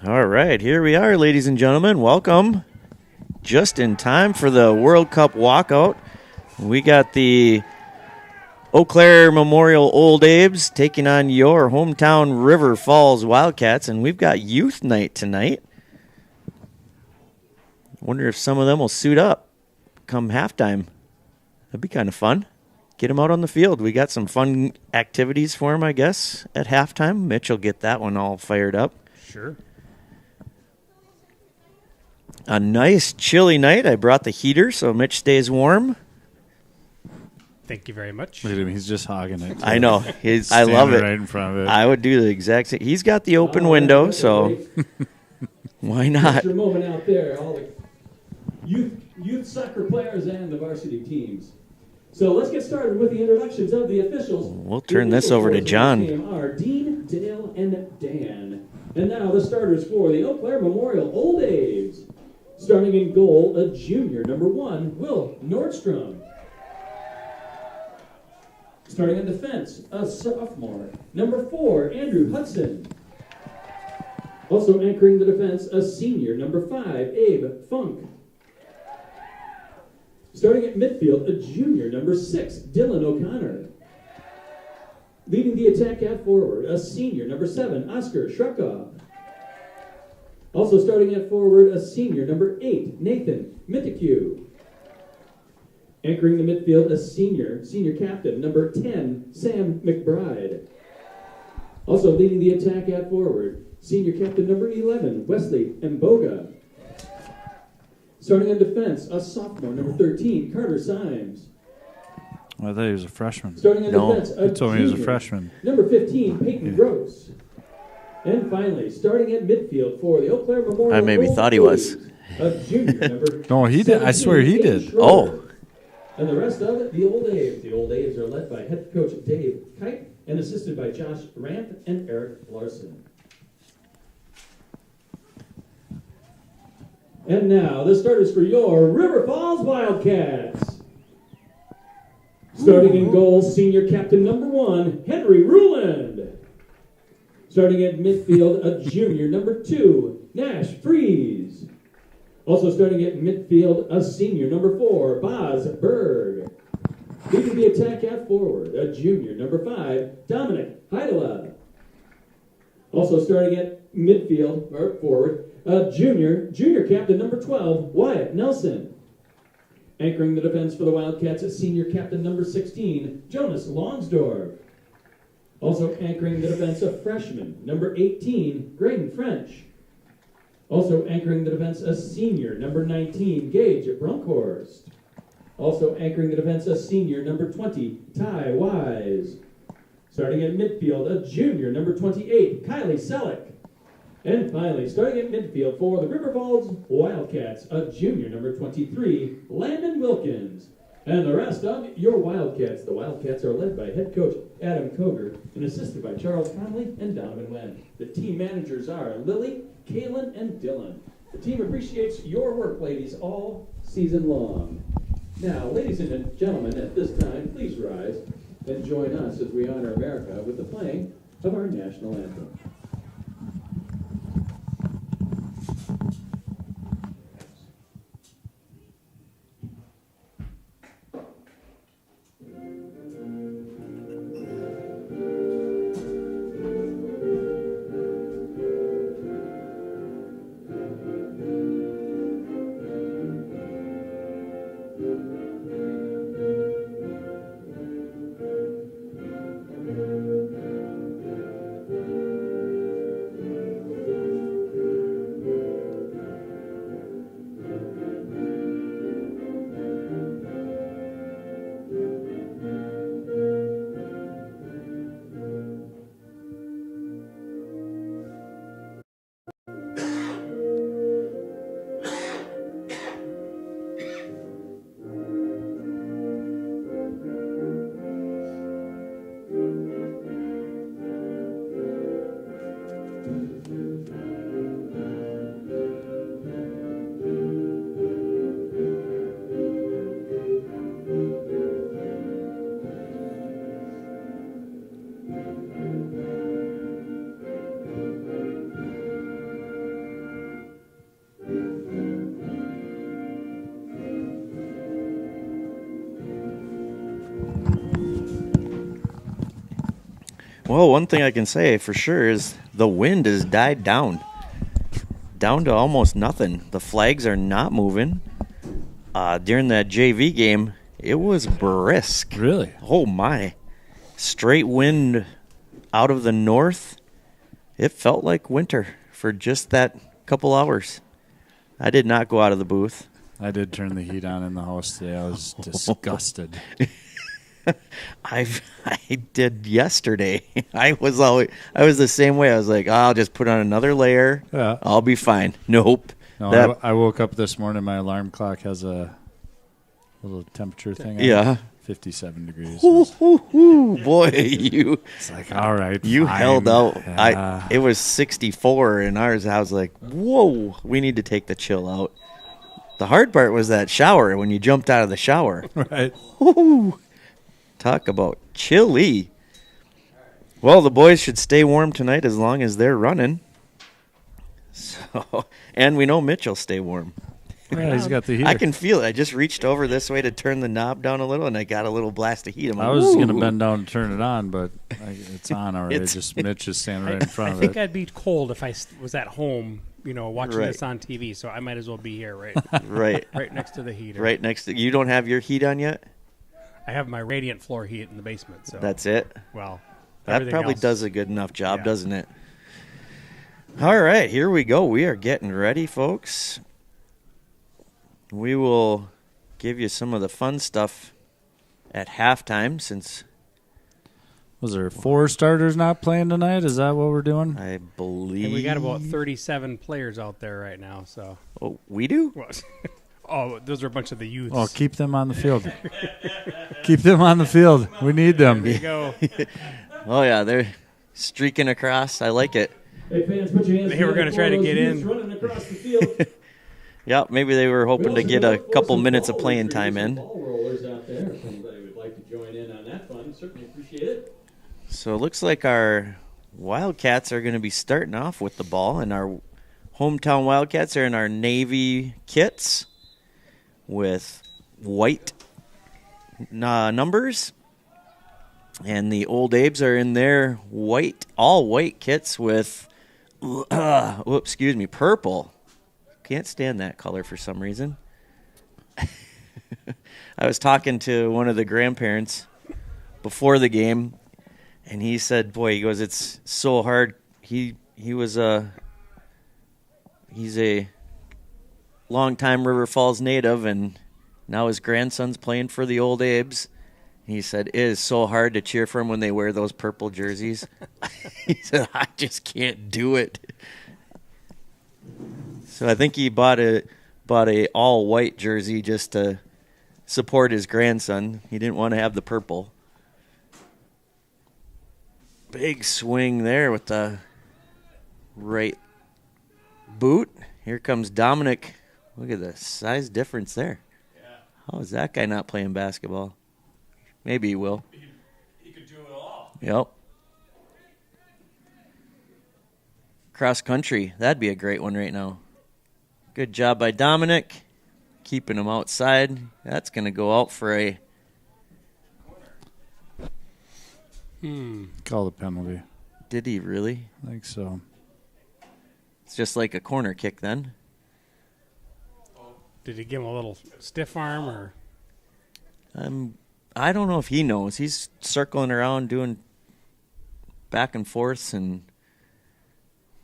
All right, here we are, ladies and gentlemen. Welcome. Just in time for the World Cup walkout. We got the Eau Claire Memorial Old Abe's taking on your hometown River Falls Wildcats, and we've got youth night tonight. Wonder if some of them will suit up come halftime. That'd be kind of fun. Get them out on the field. We got some fun activities for them, I guess, at halftime. Mitch will get that one all fired up. Sure. A nice chilly night. I brought the heater so Mitch stays warm. Thank you very much. Look at him. He's just hogging it. I know. I love it. Right in front of it. I would do the exact same. He's got the open window, so why not? Your moment out there, all the youth soccer players and the varsity teams. So let's get started with the introductions of the officials. We'll turn this over to John. The team are Dean, Dale, and Dan. And now the starters for the Eau Claire Memorial Old A's. Starting in goal, a junior, number 1, Will Nordstrom. Starting in defense, a sophomore, number 4, Andrew Hudson. Also anchoring the defense, a senior, number 5, Abe Funk. Starting at midfield, a junior, number 6, Dylan O'Connor. Leading the attack at forward, a senior, number 7, Oscar Shrukoff. Also starting at forward, a senior, number 8, Nathan Minticu. Anchoring the midfield, a senior captain, number 10, Sam McBride. Also leading the attack at forward, senior captain, number 11, Wesley Mboga. Starting in defense, a sophomore, number 13, Carter Symes. I thought he was a freshman. Starting in defense, a He told me he was a junior, freshman. number 15, Peyton Gross. And finally, starting at midfield for the Eau Claire Memorial. I maybe Old thought he was. A's, a junior, number No, he did. I swear he 17, did. Abe Schroeder. Oh. And the rest of it, the Old A's. The Old A's are led by head coach Dave Kite and assisted by Josh Ramp and Eric Larson. And now, the starters for your River Falls Wildcats. Starting in goal, senior captain number 1, Henry Ruland. Starting at midfield, a junior, number 2, Nash Freeze. Also starting at midfield, a senior, number 4, Boz Berg. Leading the attack at forward, a junior, number 5, Dominic Heidela. Also starting at midfield, or forward, a junior captain, number 12, Wyatt Nelson. Anchoring the defense for the Wildcats, a senior captain, number 16, Jonas Longsdorf. Also anchoring the defense, a freshman, number 18, Graydon French. Also anchoring the defense, a senior, number 19, Gage Brunkhorst. Also anchoring the defense, a senior, number 20, Ty Wise. Starting at midfield, a junior, number 28, Kylie Selleck. And finally, starting at midfield for the River Falls Wildcats, a junior, number 23, Landon Wilkins. And the rest of your Wildcats. The Wildcats are led by head coach Adam Koger and assisted by Charles Conley and Donovan Wen. The team managers are Lily, Kaylin, and Dylan. The team appreciates your work, ladies, all season long. Now, ladies and gentlemen, at this time, please rise and join us as we honor America with the playing of our national anthem. Well, one thing I can say for sure is the wind has died down to almost nothing. The flags are not moving. During that JV game, it was brisk. Really? Oh, my. Straight wind out of the north. It felt like winter for just that couple hours. I did not go out of the booth. I did turn the heat on in the house today. I was disgusted. I did yesterday. I was the same way. I was like, I'll just put on another layer. Yeah. I'll be fine. Nope. No, I woke up this morning. My alarm clock has a little temperature thing on Yeah. it. 57 degrees. Boy, you. It's like, all right. You fine. held out. Yeah. It was 64 in ours. I was like, whoa, we need to take the chill out. The hard part was that shower when you jumped out of the shower. Right. Woo. Talk about chilly. Well, the boys should stay warm tonight as long as they're running. So, and we know Mitch will stay warm. Yeah, he's got the heater. I can feel it. I just reached over this way to turn the knob down a little, and I got a little blast of heat. I'm like, I was going to "Woo." bend down and turn it on, but it's on already. Just Mitch is standing right in front I of think it. I'd be cold if I was at home, watching Right. this on TV. So I might as well be here, right, Right. right next to the heater. Right next to you. Don't have your heat on yet? I have my radiant floor heat in the basement. So That's it? well, That everything probably else- does a good enough job, Yeah. doesn't it? All right, here we go. We are getting ready, folks. We will give you some of the fun stuff at halftime since Was there 4 starters not playing tonight? Is that what we're doing? I believe And we got about 37 players out there right now. So Oh, we do? what? Oh, those are a bunch of the youths. Oh, keep them on the field. Keep them on the field. We need them. There you go. Oh yeah, they're streaking across. I like it. Hey, fans, put your hands They were together gonna try for to those get youths in. running across the field. Yeah, maybe they were hoping to get a couple minutes of playing Ball time in. rollers out there. If anybody would like to join in on that fun, certainly appreciate it. So it looks like our Wildcats are going to be starting off with the ball, and our hometown Wildcats are in our navy kits with white numbers, and the Old Abes are in their all white kits with, purple. Can't stand that color for some reason. I was talking to one of the grandparents before the game, and he said, "Boy," he goes, "it's so hard." He's a longtime River Falls native, and now his grandson's playing for the Old Abes. He said, "It is so hard to cheer for him when they wear those purple jerseys." He said, "I just can't do it." So I think he bought a all white jersey just to support his grandson. He didn't want to have the purple. Big swing there with the right boot. Here comes Dominic. Look at the size difference there. How is that guy not playing basketball? Maybe he will. He could do it all. Yep. Cross country. That'd be a great one right now. Good job by Dominic. Keeping him outside. That's going to go out for a... Call the penalty. Did he really? I think so. It's just like a corner kick then. Did he give him a little stiff arm or? I don't know if he knows. He's circling around doing back and forths, and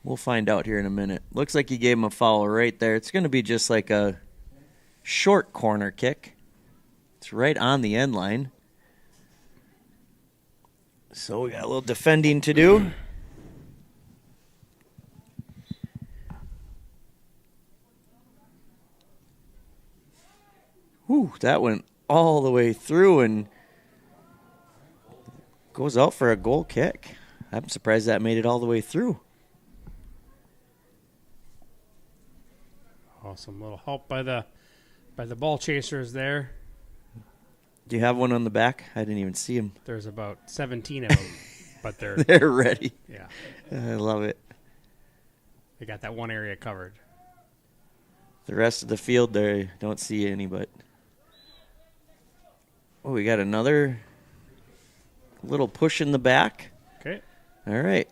we'll find out here in a minute. Looks like he gave him a foul right there. It's going to be just like a short corner kick. It's right on the end line. So we got a little defending to do. Whew, that went all the way through and goes out for a goal kick. I'm surprised that made it all the way through. Awesome little help by the ball chasers there. Do you have one on the back? I didn't even see him. There's about 17 of them, but They're ready. yeah, I love it. they got that one area covered. The rest of the field, they don't see any, but... Oh, we got another little push in the back. Okay. All right.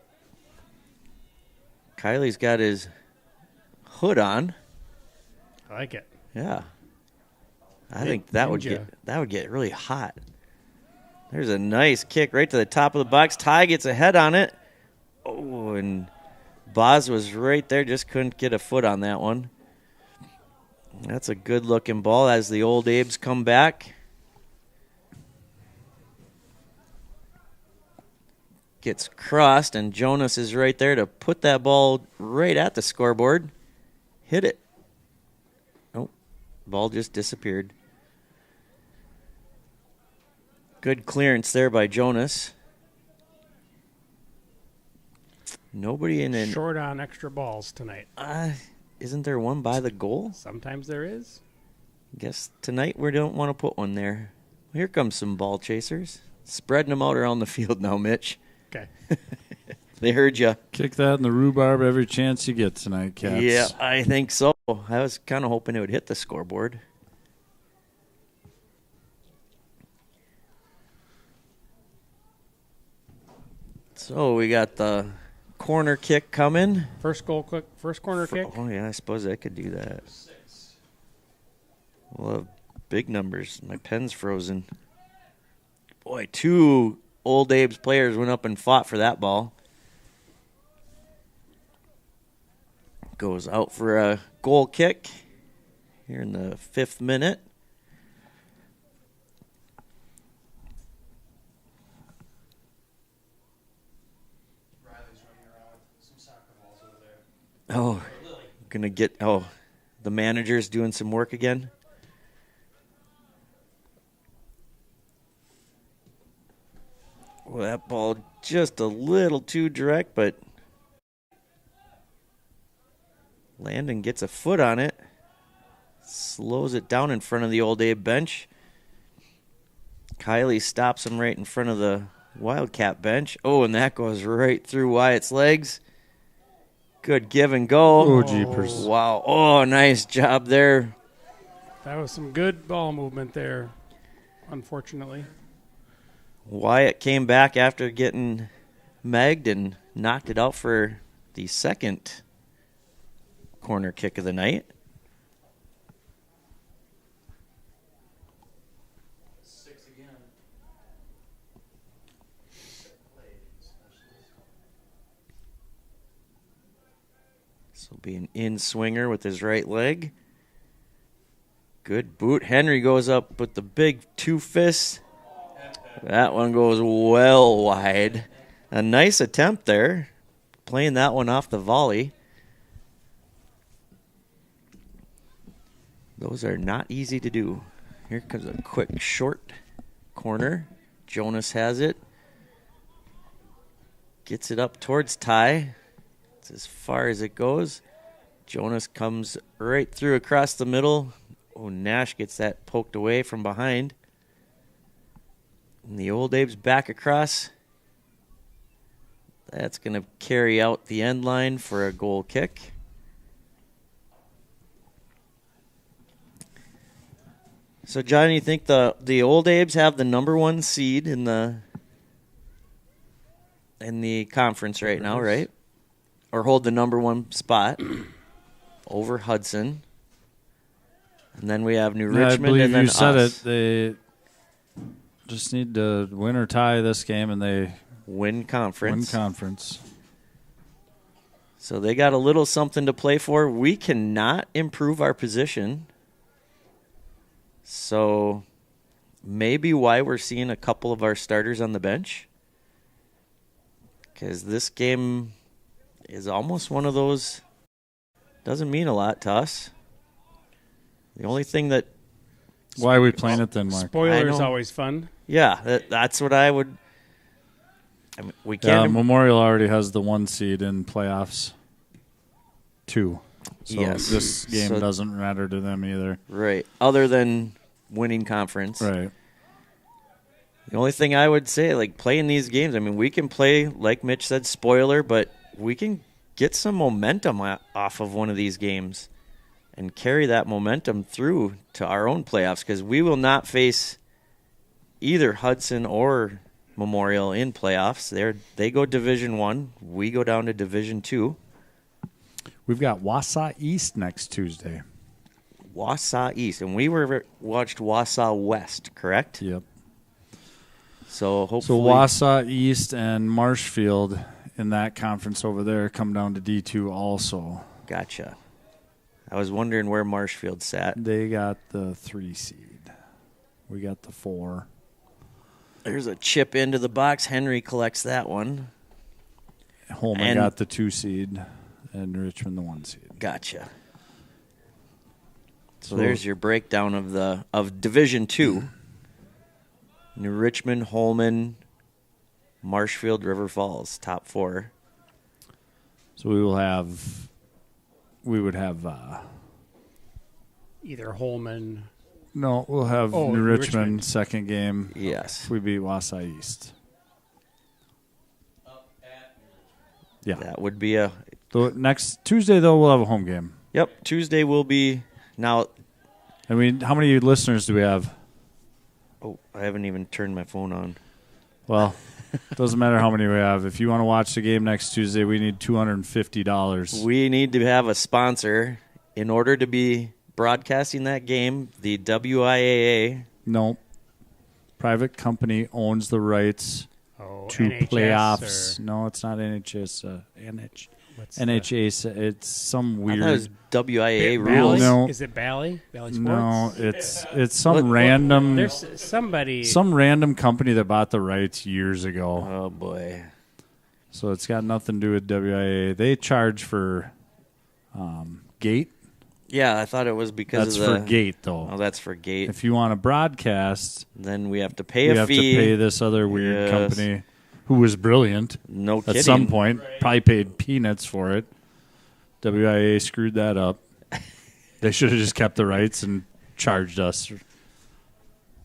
Kylie's got his hood on. I like it. Yeah. I think that would Ninja. get really hot. There's a nice kick right to the top of the box. Ty gets a head on it. Oh, and Boz was right there, just couldn't get a foot on that one. That's a good-looking ball as the Old Abes come back. Gets crossed, and Jonas is right there to put that ball right at the scoreboard. Hit it. Oh, ball just disappeared. Good clearance there by Jonas. Nobody in it. Short on extra balls tonight. Isn't there one by the goal? Sometimes there is. Guess tonight we don't want to put one there. Here comes some ball chasers. Spreading them out around the field now, Mitch. Okay. They heard you. Kick that in the rhubarb every chance you get tonight, Cats. Yeah, I think so. I was kind of hoping it would hit the scoreboard. So we got the corner kick coming. First corner kick. Oh, yeah, I suppose I could do that. We'll have big numbers. My pen's frozen. Boy, 2 Old Abe's players went up and fought for that ball. Goes out for a goal kick here in the 5th minute. Oh, gonna get, the manager's doing some work again. Well, that ball just a little too direct, but Landon gets a foot on it. Slows it down in front of the Old Abe bench. Kylie stops him right in front of the Wildcat bench. Oh, and that goes right through Wyatt's legs. Good give and go. Oh, jeepers. Wow. Oh, nice job there. That was some good ball movement there, unfortunately. Wyatt came back after getting megged and knocked it out for the second corner kick of the night. So be an in-swinger with his right leg. Good boot. Henry goes up with the big 2 fists. That one goes well wide. A nice attempt there. Playing that one off the volley. Those are not easy to do. Here comes a quick short corner. Jonas has it. Gets it up towards Ty. It's as far as it goes. Jonas comes right through across the middle. Oh, Nash gets that poked away from behind. And the Old Abe's back across. That's going to carry out the end line for a goal kick. So, John, you think the Old Abe's have the number 1 seed in the conference right now, right? Or hold the number 1 spot over Hudson. And then we have New Richmond. I believe and then you said us. it. They just need to win or tie this game, and they Win conference. So they got a little something to play for. We cannot improve our position. So maybe why we're seeing a couple of our starters on the bench. Because this game is almost one of those, doesn't mean a lot to us. The only thing that... Why are we playing it then, Mark? Spoiler's always fun. Yeah, that's what I would... I mean, we can't... Memorial already has the 1 seed in playoffs. 2. So Yes. this game So- doesn't matter to them either. Right. Other than winning conference. Right. The only thing I would say, like, playing these games, I mean, we can play, like Mitch said, spoiler, but we can get some momentum off of one of these games and carry that momentum through to our own playoffs, because we will not face either Hudson or Memorial in playoffs. They go Division 1. We go down to Division 2. We've got Wausau East next Tuesday. Wausau East. And we watched Wausau West, correct? Yep. So hopefully. So Wausau East and Marshfield in that conference over there come down to D2 also. Gotcha. I was wondering where Marshfield sat. They got the 3 seed. We got the 4. There's a chip into the box. Henry collects that one. Holman got the 2 seed, and Richmond the 1 seed. Gotcha. So there's your breakdown of Division 2. New Richmond, Holman, Marshfield, River Falls, top 4. So we would have Either Holman. no, we'll have New Richmond second game. Yes. If we beat Wausau East. Yeah. That would be a... So next Tuesday, though, we'll have a home game. Yep, Tuesday will be... Now... I mean, how many listeners do we have? Oh, I haven't even turned my phone on. Well, doesn't matter how many we have. If you want to watch the game next Tuesday, we need $250. We need to have a sponsor in order to be broadcasting that game. The WIAA. Nope. Private company owns the rights to NHS playoffs. or- No, it's not NHS. What's NHA. It's some I weird. thought it was WIAA Bally? rules. No. Is it Bally? Bally Sports? No, it's some random There's somebody. some random company that bought the rights years ago. Oh, boy. So it's got nothing to do with WIA. They charge for gate. Yeah, I thought it was because That's of the... for gate, though. Oh, that's for gate. If you want to broadcast, Then we have to pay we a have fee. to pay this other weird Yes. company who was brilliant No kidding. at some point. Probably paid peanuts for it. WIA screwed that up. They should have just kept the rights and charged us.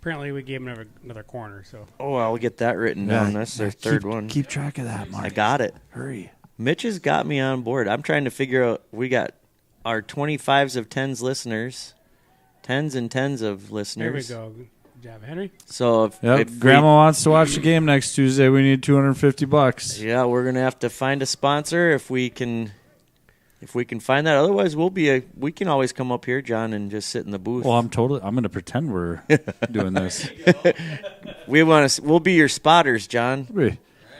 Apparently, we gave him another corner. So Oh, I'll get that written down. That's their third one. Keep track of that, Mark. I got it. Hurry. Mitch has got me on board. I'm trying to figure out. We got our 25s of 10s listeners, 10s and 10s of listeners. there we go. Good job, Henry. So Yep. if Grandma wants to watch the game next Tuesday. We need $250. yeah, we're gonna have to find a sponsor if we can find that. Otherwise, we can always come up here, John, and just sit in the booth. Well, I'm going to pretend we're doing this. We'll be your spotters, John.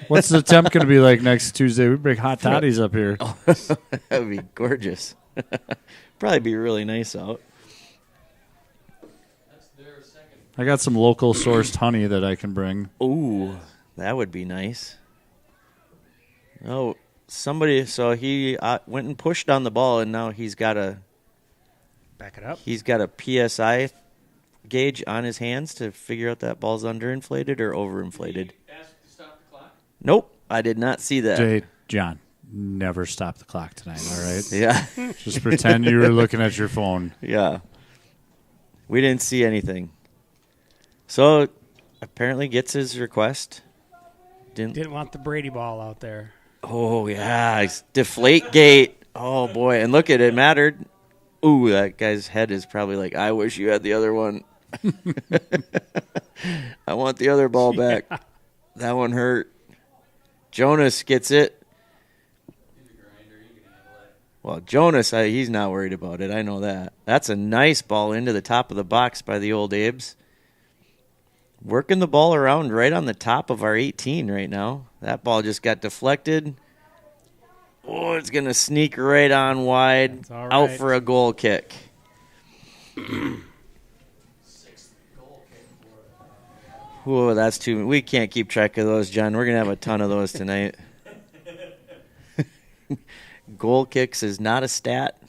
What's the temp going to be like next Tuesday? We bring hot toddies up here. That would be gorgeous. Probably be really nice out. I got some local sourced honey that I can bring. Ooh, that would be nice. Oh, somebody. So he went and pushed on the ball, and now he's got a Back it up. PSI gauge on his hands to figure out that ball's underinflated or overinflated. Ask to stop the clock? Nope, I did not see that. Jay, John, never stop the clock tonight, all right? Yeah, Just pretend you were looking at your phone. yeah. We didn't see anything. So apparently gets his request. Didn't want the Brady ball out there. Oh, yeah. It's deflate gate. Oh, boy. And look at it. Mattered. Ooh, that guy's head is probably like, I wish you had the other one. I want the other ball back. That one hurt. Jonas gets it. Well, Jonas, he's not worried about it. I know that. That's a nice ball into the top of the box by the old Abes. Working the ball around right on the top of our 18 right now. That ball just got deflected. Oh, it's going to sneak right on wide. That's all right. Out for a goal kick. Whoa, that's too... We can't keep track of those, John. We're going to have a ton of those tonight. Goal kicks is not a stat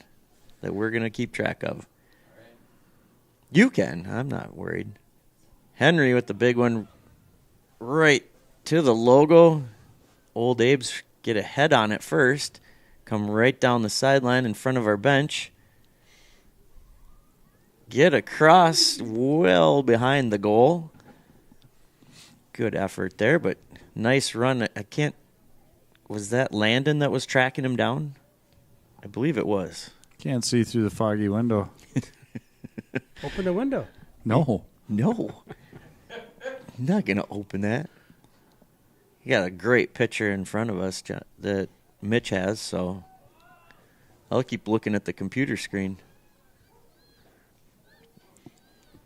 that we're going to keep track of. You can. I'm not worried. Henry with the big one right to the logo. Old Abe's get a head on it first. Come right down the sideline in front of our bench. Get across well behind the goal. Good effort there, but nice run. I can't... Was that Landon that was tracking him down? I believe it was. Can't see through the foggy window. Open the window. No. No. I'm not going to open that. You got a great pitcher in front of us that Mitch has, so I'll keep looking at the computer screen.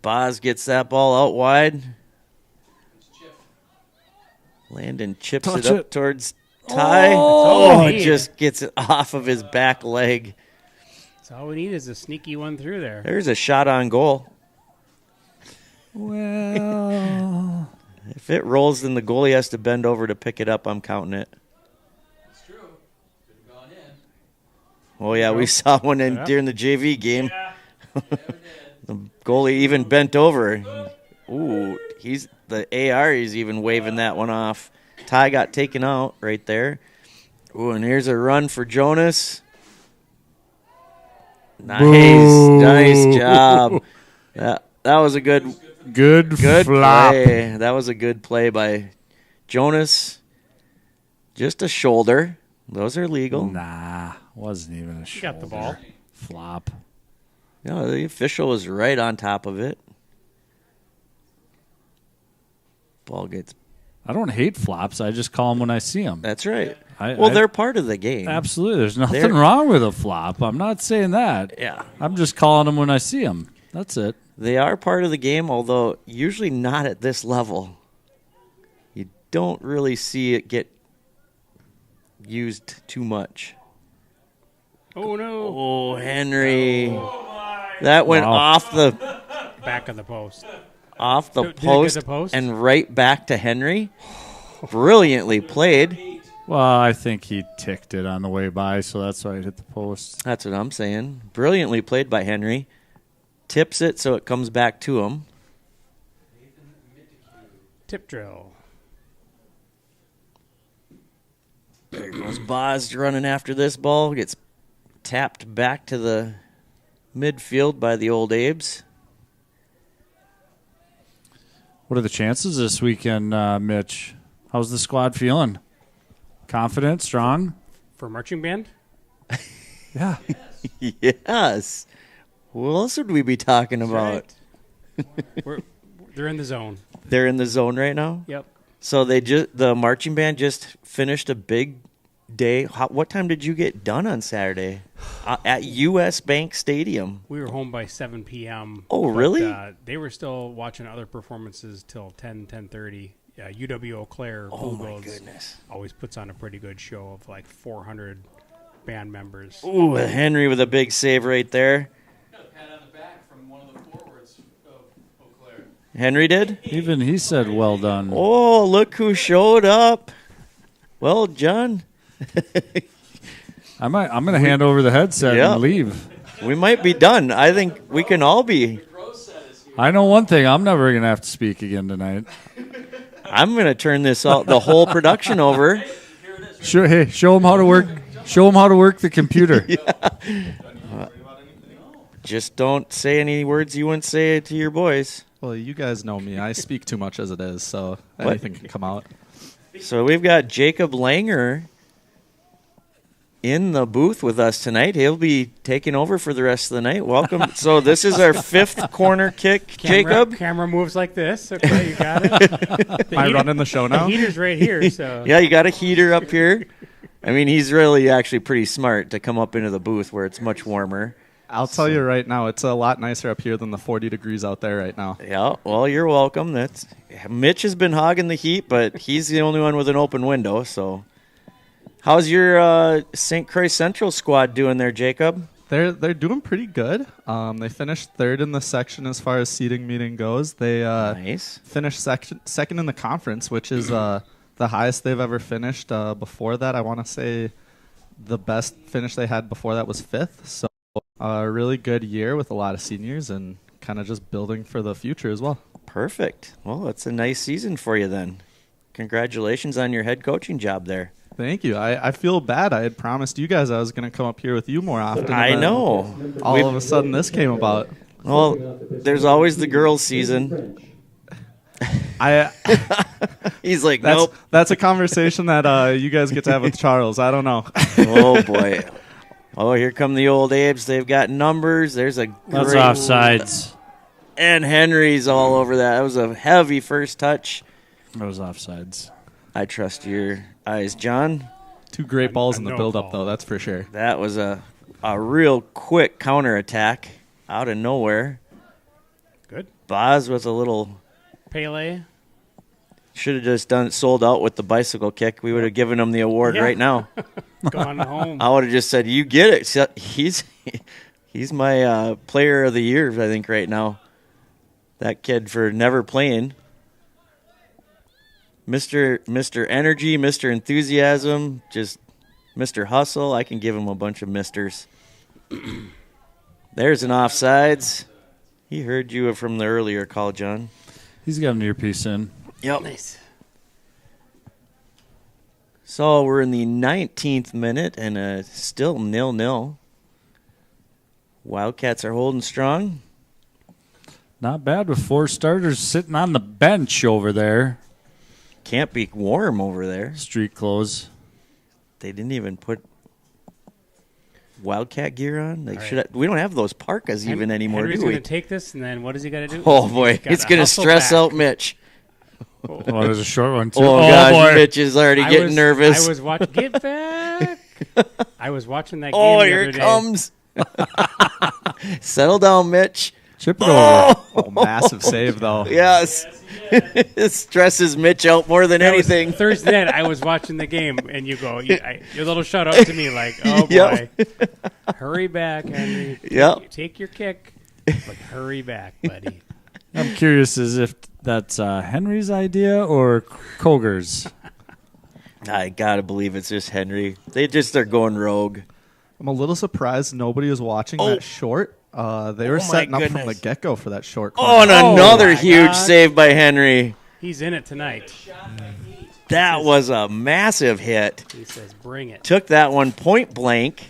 Boz gets that ball out wide. Landon chips Touch it up it. towards Ty. all we It need. just gets it off of his back leg. So all we need is a sneaky one through there. There's a shot on goal. Well, If it rolls, then the goalie has to bend over to pick it up. I'm counting it. It's true. Could have gone in. Oh, yeah, we saw one Yeah. during the JV game. Yeah, we did. The goalie even bent over. Ooh, the AR is even waving that one off. Ty got taken out right there. Ooh, and here's a run for Jonas. Nice job. That was a good good flop. play. That was a good play by Jonas. Just a shoulder. Those are legal. Nah, wasn't even a You got the ball. flop. No, the official was right on top of it. Ball gets. I don't hate flops. I just call them when I see them. That's right. I- Well, I- they're part of the game. Absolutely. There's nothing They're- wrong with a flop. I'm not saying that. Yeah. I'm just calling them when I see them. That's it. They are part of the game, although usually not at this level. You don't really see it get used too much. Oh, no. Oh, Henry. That went Wow. off the Back of the post. post, Did it get the post? and right back to Henry. Brilliantly played. Well, I think he ticked it on the way by, so that's why it hit the post. That's what I'm saying. Brilliantly played by Henry. Tips it so it comes back to him. Tip drill. There goes Boz running after this ball. Gets tapped back to the midfield by the old Abes. What are the chances this weekend, Mitch? How's the squad feeling? Confident, strong? For marching band? Yeah. Yes. What else would we be talking about? They're in the zone. They're in the zone right now. Yep. So the marching band just finished a big day. What time did you get done on Saturday? At U.S. Bank Stadium. We were home by 7 p.m. Oh, but, really? They were still watching other performances till 10:30. UW Eau Claire Oh, Blue my Goats goodness. always puts on a pretty good show of like 400 band members. Ooh, Henry with a big save right there. Got a pat on the back from one of the forwards of Eau Claire. Henry did? Even he said, well done. Oh, look who showed up. Well, John, I'm going to hand over the headset Yeah. and leave. we might be done. I think we can all be. I know one thing. I'm never going to have to speak again tonight. I'm going to turn the whole production over. Show them how to work. Show them how to work the computer. Just don't say any words you wouldn't say to your boys. Well, you guys know me. I speak too much as it is, so anything can come out. So we've got Jacob Langer in the booth with us tonight. He'll be taking over for the rest of the night. Welcome. So this is our fifth corner kick, Jacob. Camera moves like this. Okay, you got it. Am I running the show The now? heater's right here, so Yeah, you got a heater up here. I mean, he's really actually pretty smart to come up into the booth where it's much warmer. I'll tell you right now, it's a lot nicer up here than the 40 degrees out there right now. Yeah, well, you're welcome. Mitch has been hogging the heat, but he's the only one with an open window. So, how's your St. Croix Central squad doing there, Jacob? They're doing pretty good. They finished third in the section as far as seeding meeting goes. They Nice. finished second in the conference, which is the highest they've ever finished. Before that, I want to say the best finish they had before that was fifth. So a really good year with a lot of seniors and kind of just building for the future as well. Perfect. Well, it's a nice season for you then. Congratulations on your head coaching job there. Thank you. I feel bad. I had promised you guys I was going to come up here with you more often. I and then know. All of a sudden, this came about. Well, there's always the girls' season. He's like, nope. That's a conversation that you guys get to have with Charles. I don't know. Oh, boy. Oh, here come the old Abes. They've got numbers. There's a That's great offsides. And Henry's all over that. That was a heavy first touch. That was offsides. I trust your eyes, John. 2 great balls in the no build-up, call. though, that's for sure. That was a real quick counterattack out of nowhere. Good. Boz with a little... Pele. Should have just sold out with the bicycle kick. We would have given him the award Yeah. right now. Gone home. I would have just said, "You get it." So he's my player of the year, I think, right now. That kid for never playing, Mr. Energy, Mr. Enthusiasm, just Mr. Hustle. I can give him a bunch of misters. There's an offsides. He heard you from the earlier call, John. He's got an earpiece in. Yep. Nice. So we're in the 19th minute and still 0-0. Wildcats are holding strong. Not bad with 4 starters sitting on the bench over there. Can't be warm over there. Street clothes. They didn't even put Wildcat gear on. They All should. right. We don't have those parkas even anymore, Henry's do we? going to take this, and then what does he got to do? Oh boy, He's gotta it's going to hustle stress back. out Mitch. Oh, there's a short one, too. Oh, gosh, boy. Mitch is already I getting was- nervous. I was watching. Get back! I was watching that game Oh, the here other it day. comes. Settle down, Mitch. Chip it over. Oh, massive save, though. Yes. It stresses Mitch out more than That was anything. Thursday night, I was watching the game, and you go, your little shout out to me, like, oh boy, Yep. hurry back, Henry. Yep. Take your kick, but hurry back, buddy. I'm curious as if that's Henry's idea or Koger's. I got to believe it's just Henry. They just are going rogue. I'm a little surprised nobody was watching Oh. that short. They were my setting up from the goodness. get-go for that short Oh, corner. and Oh, another my huge God. save by Henry. He's in it tonight. That was a massive hit. He says, bring it. Took that one point blank.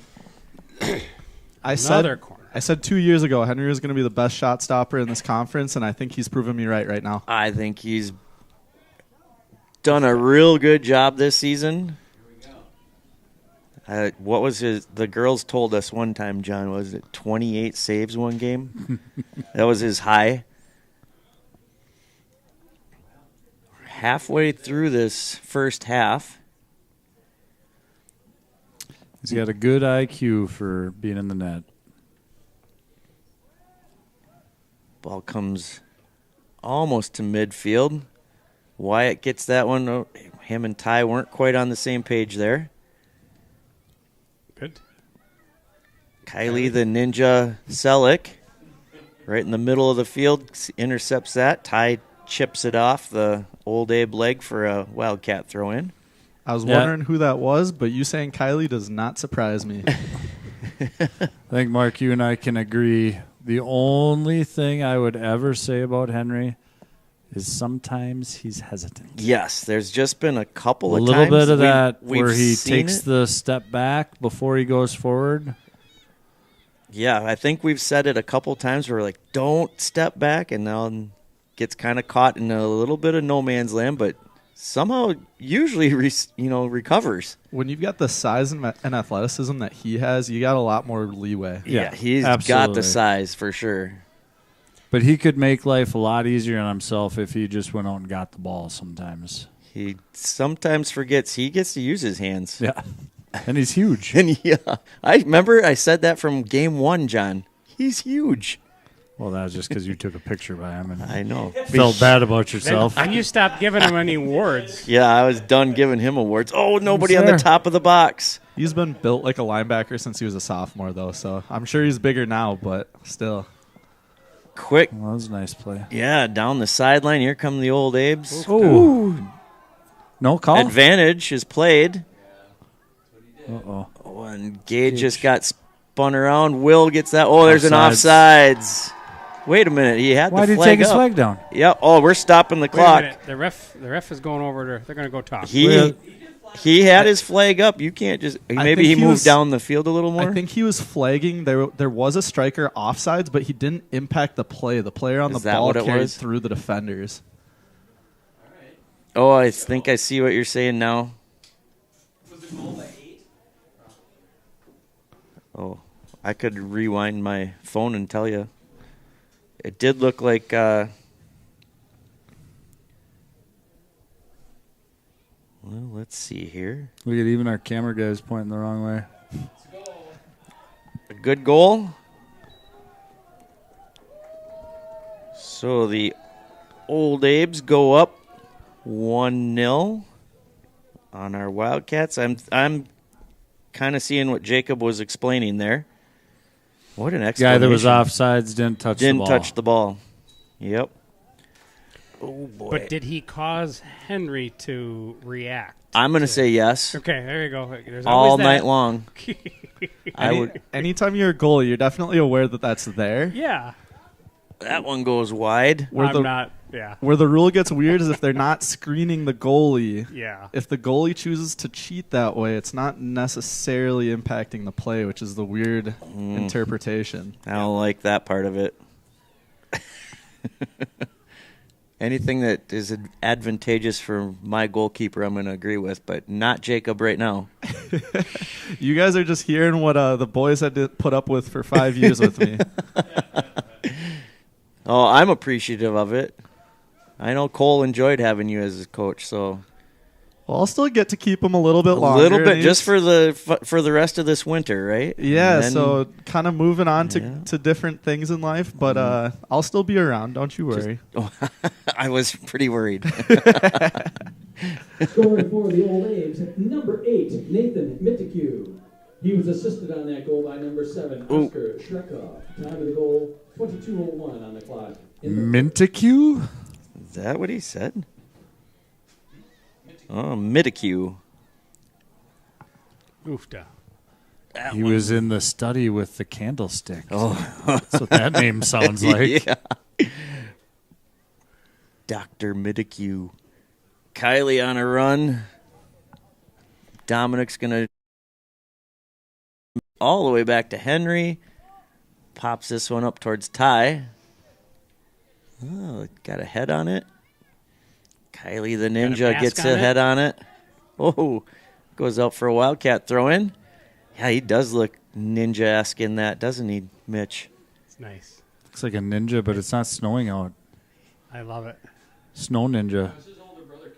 I Another said, corner. I said 2 years ago Henry was going to be the best shot stopper in this conference, and I think he's proven me right now. I think he's done a real good job this season. What was his? The girls told us one time, John, was it 28 saves one game? That was his high. Halfway through this first half. He's got a good IQ for being in the net. Ball comes almost to midfield. Wyatt gets that one. Oh, him and Ty weren't quite on the same page there. Good. Kylie the Ninja Selick, right in the middle of the field, intercepts that. Ty chips it off the old Abe leg for a Wildcat throw in. I was Yeah. wondering who that was, but you saying Kylie does not surprise me. I think, Mark, you and I can agree. The only thing I would ever say about Henry is sometimes he's hesitant. Yes, there's just been a couple A of little times bit of that we've where he seen takes it. the step back before he goes forward. Yeah, I think we've said it a couple times where we're like, don't step back, and now gets kind of caught in a little bit of no man's land, but somehow usually recovers. When you've got the size and athleticism that he has, you got a lot more leeway. Yeah, He's got absolutely. the size for sure. But he could make life a lot easier on himself if he just went out and got the ball sometimes. He sometimes forgets he gets to use his hands. Yeah. And he's huge. And yeah, I remember I said that from game one, John. He's huge. Well, that was just because you took a picture by him and I know. felt bad about yourself. And you stopped giving him any awards. Yeah, I was done giving him awards. Oh, nobody Who's on the there? top of the box. He's been built like a linebacker since he was a sophomore, though, so I'm sure he's bigger now, but still. Quick. Well, that was a nice play. Yeah, down the sideline. Here come the old Abes. Oh. No call? Advantage is played. Uh-oh. Oh, and Gage just got spun around. Will gets that. Oh, there's an Offsides. offsides. Wait a minute. He had Why the did he flag take his up. flag down? Yep. Oh, we're stopping the Wait a clock. minute. The ref is going over. They're going to go talk. He had his flag up. You can't just. Maybe think he he moved was- down the field a little more. I think he was flagging. There was a striker offsides, but he didn't impact the play. The player on Is the that ball what it carried was? through the defenders. Oh, I think I see what you're saying now. Was the goal by 8? Oh, I could rewind my phone and tell you. It did look like. let's see here. Look at even our camera guys pointing the wrong way. A good goal. So the Old Abes go up 1-0 on our Wildcats. I'm kind of seeing what Jacob was explaining there. What an explanation. Guy that was offsides didn't touch the ball. Didn't touch the ball. Yep. Oh, boy. But did he cause Henry to react? I'm going to say yes. Okay, there you go. There's All always that. night long. I would. Anytime you're a goalie, you're definitely aware that that's there. Yeah. That one goes wide. Where Where the rule gets weird is if they're not screening the goalie. Yeah. If the goalie chooses to cheat that way, it's not necessarily impacting the play, which is the weird interpretation. I don't like that part of it. Anything that is advantageous for my goalkeeper, I'm going to agree with, but not Jacob right now. You guys are just hearing what the boys had to put up with for 5 years with me. Oh, I'm appreciative of it. I know Cole enjoyed having you as his coach, so Well, I'll still get to keep him a little bit longer. a little bit just for the rest of this winter, right? Yeah, then, so kind of moving on to different things in life, but I'll still be around. Don't you worry. I was pretty worried. Scoring for the Old Abes, number 8, Nathan Mittiku. He was assisted on that goal by number 7, Oscar Shrekov. Time of the goal, 22:01 on the clock. Minticu? Is that what he said? Oh, Midicue. Oofda. He was in the study with the candlestick. Oh, That's what that name sounds like. Yeah. Dr. Midicue. Kylie on a run. Dominic's going to all the way back to Henry. Pops this one up towards Ty. Oh, got a head on it. Kylie the Ninja gets a head on it. Oh, goes out for a Wildcat throw-in. Yeah, he does look ninja-esque in that, doesn't he, Mitch? It's nice. Looks like a ninja, but it's not snowing out. I love it. Snow ninja. Who's his older brother,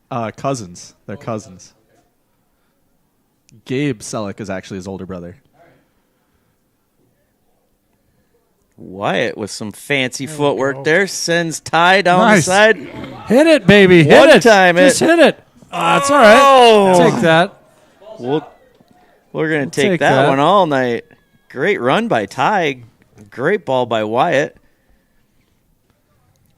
Caleb? Cousins. They're cousins. Gabe Selleck is actually his older brother. Wyatt with some fancy There we footwork go. there. Sends Ty down Nice. the side. Hit it, baby. Hit One it. time Just it. hit it. That's all right. Oh. Take that. We're going to take take that that. one all night. Great run by Ty. Great ball by Wyatt.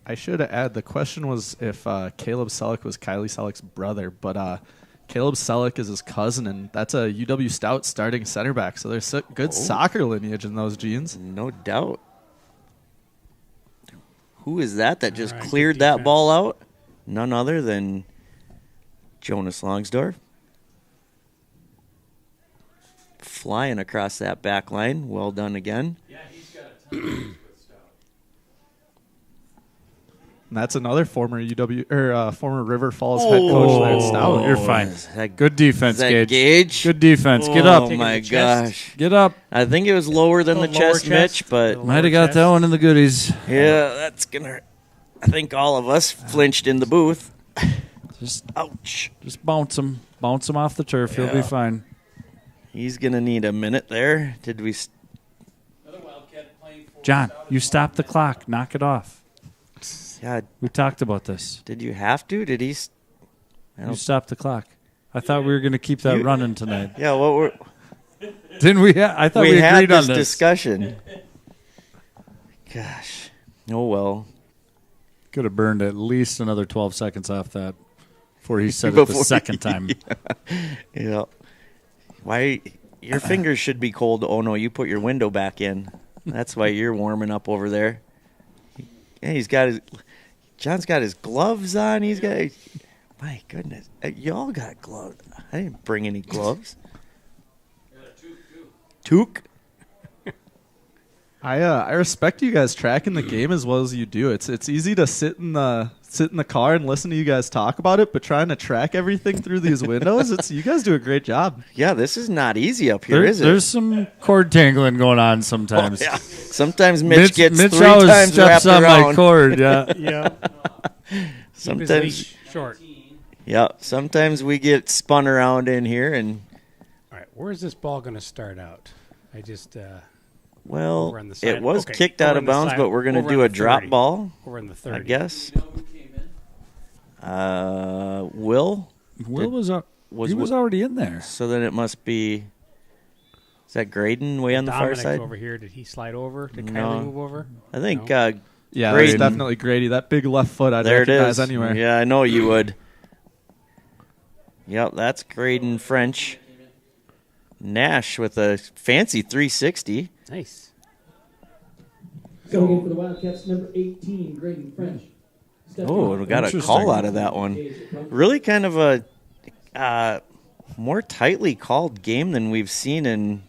I should add, the question was if Caleb Selleck was Kylie Selleck's brother, but Caleb Selleck is his cousin, and that's a UW Stout starting center back, so there's good soccer lineage in those genes. No doubt. Who is that just All right, cleared good that defense. ball out? None other than Jonas Longsdorff. Flying across that back line. Well done again. Yeah, he's got a ton of years with Stout. And that's another former former River Falls head coach there at Stout. You're fine. Is that- Good defense, is that Gage. Gage? Good defense. Get Oh, up. Taking my the chest. gosh. Get up. I think it was lower than the The lower chest, chest. Mitch, but The Might have got that chest. one in the goodies. yeah, that's going to... I think all of us flinched in the booth. Just Ouch. bounce him. Bounce him off the turf. He'll be Yeah. fine. He's going to need a minute there. Did we... Another Wildcat playing for John, Stout you as stop the clock. Knock it off. Yeah, We talked about this. did you have to? Did he... I You don't... stop the clock. I thought we were going to keep that running tonight. Yeah, what were... Didn't we? I thought we had agreed on this this. discussion. Gosh. Oh, well. Could have burned at least another 12 seconds off that before he said it the Before- second time. Yeah. Why... Your fingers should be cold. Oh, no, you put your window back in. That's why you're warming up over there. Yeah, he's got his... John's got his gloves on. He's got... My goodness. Y'all got gloves. I didn't bring any gloves. Got a toque, too. Toque? I respect you guys tracking the game as well as you do. It's easy to sit in the car and listen to you guys talk about it, but trying to track everything through these windows, you guys do a great job. Yeah, this is not easy up here, is it? There's some cord tangling going on sometimes. Yeah. Sometimes Mitch gets Mitch 3 always times steps wrapped on around. my cord. Yeah. Yeah. Keep his Sometimes, leash short. Yeah, sometimes we get spun around in here, and All right, where's this ball going to start out? I just well, Over on the side. it was Okay, kicked over out on of the bounds, side. but we're going to Over do on a the drop 30. ball, over in the I 30. guess. You know who came in? Will? Will was was he was Wi- already in there. So then it must be. Is that Graydon way on the far Dominic's side? over here. Did he slide over? Did No. Kylie move over? I think No? Yeah, Grady. that's definitely Grady. That big left foot I'd there it recognize is. anywhere. Yeah, I know you would. Yep, that's Graydon French. Nash with a fancy 360. Nice. Going in for the Wildcats, number 18, Graydon French. Oh, we got a Interesting. call out of that one. Really kind of a more tightly called game than we've seen in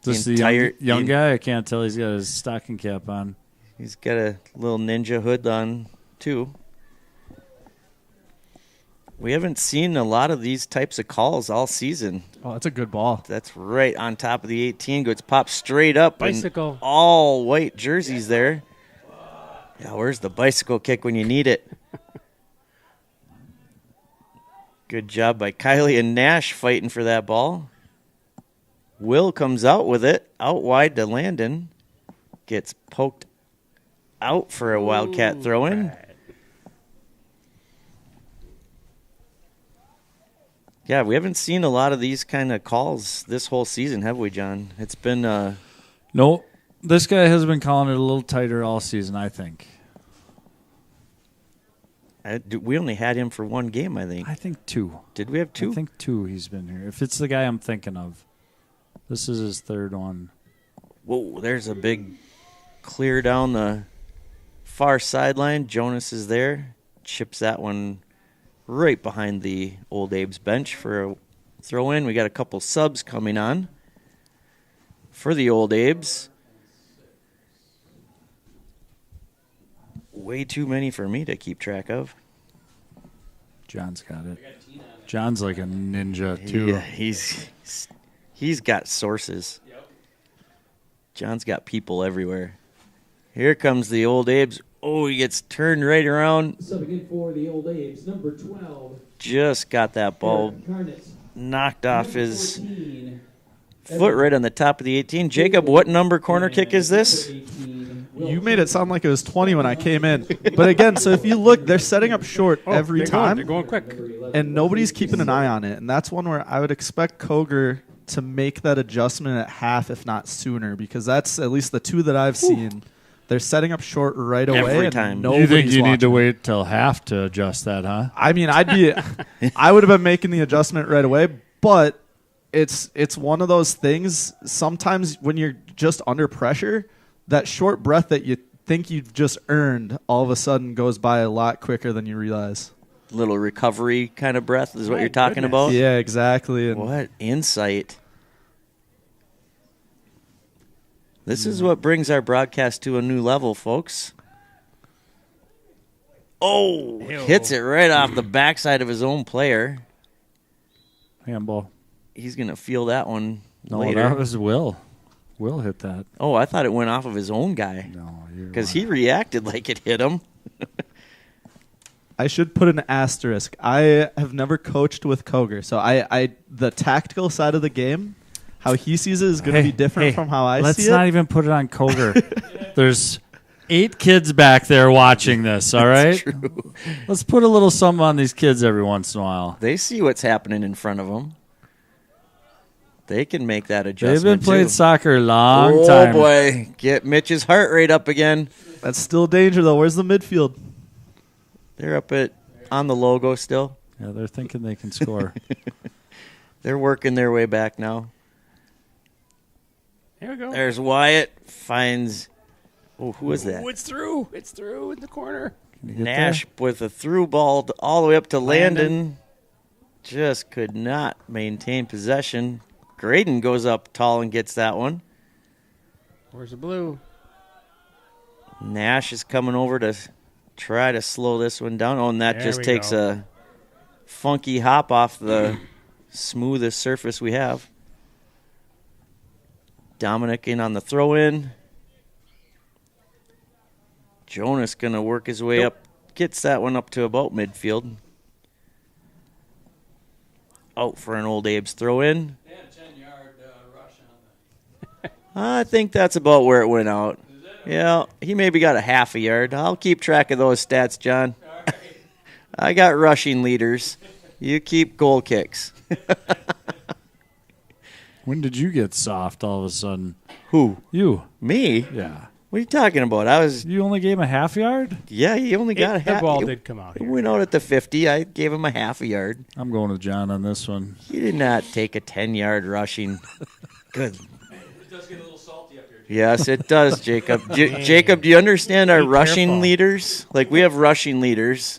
Just the the entire young guy. I can't tell. He's got his stocking cap on. He's got a little ninja hood on, too. We haven't seen a lot of these types of calls all season. Oh, that's a good ball. That's right on top of the 18. Gets popped straight up. Bicycle. And all white jerseys there. Yeah, where's the bicycle kick when you need it? Good job by Kylie and Nash fighting for that ball. Will comes out with it. Out wide to Landon. Gets poked out for a Wildcat throw-in. Right. Yeah, we haven't seen a lot of these kind of calls this whole season, have we, John? It's been No, this guy has been calling it a little tighter all season, I think. we only had him for one game, I think. I think two. Did we have two? I think two he's been here. If it's the guy I'm thinking of. This is his third one. Whoa, there's a big clear down the far sideline. Jonas is there. Chips that one right behind the Old Abe's bench for a throw in. We got a couple subs coming on for the Old Abe's. Way too many for me to keep track of. John's got it. John's like a ninja, too. Yeah, he's got sources. John's got people everywhere. Here comes the Old Abe's. Oh, he gets turned right around. Subbing in for the Old Abe's, number 12. Just got that ball Carnett. knocked off Number his 14, foot right on the top of the 18. Jacob, what number corner kick is this? 18, You made it sound like it was 20 when I came in. But again, so if you look, they're setting up short every they're time. They're going quick. And nobody's keeping an eye on it. And that's one where I would expect Koger to make that adjustment at half, if not sooner, because that's at least the two that I've seen. They're setting up short right away. Every and time. You nobody's think you need to watching. wait till half to adjust that, huh? I mean, I would have been making the adjustment right away, but it's one of those things. Sometimes when you're just under pressure, that short breath that you think you've just earned all of a sudden goes by a lot quicker than you realize. Little recovery kind of breath is what My you're talking goodness. about? Yeah, exactly. And What insight. This is what brings our broadcast to a new level, folks. Oh, Ew. hits it right off the backside of his own player. Handball. He's going to feel that one No, later. that was Will. Will hit that. Oh, I thought it went off of his own guy No, you're because lying. he reacted like it hit him. I should put an asterisk. I have never coached with Koger, so I the tactical side of the game, how he sees it is going to be different from how I let's see not it. even put it on Koger. There's 8 kids back there watching this, all right? True. Let's put a little something on these kids every once in a while. They see what's happening in front of them. They can make that adjustment. They've been playing too. soccer a long Oh time. boy, get Mitch's heart rate up again. That's still danger, though. Where's the midfield? They're up on the logo still. Yeah, they're thinking they can score. They're working their way back now. There we go. There's Wyatt finds. Oh, who was that? Ooh, it's through. It's through in the corner. Can you get Nash there? with a through ball all the way up to Landon. Landon. Just could not maintain possession. Graydon goes up tall and gets that one. Where's the blue? Nash is coming over to try to slow this one down. Oh, and that There just we takes go. a funky hop off the smoothest surface we have. Dominic in on the throw in. Jonas going to work his way up. Gets that one up to about midfield. out for an Old Abe's throw in. They had a 10-yard rush on the. I think that's about where it went out. Yeah, he maybe got a half a yard. I'll keep track of those stats, John. All right. I got rushing leaders. You keep goal kicks. When did you get soft all of a sudden? Who? You. Me? Yeah. What are you talking about? You only gave him a half yard? Yeah, he only got a The half. ball It did come out here. went out at the 50. I gave him a half a yard. I'm going with John on this one. He did not take a 10-yard rushing. Good. It does get a little salty up here. Yes, it does, Jacob. Jacob, do you understand our Be rushing careful. leaders? Like, we have rushing leaders.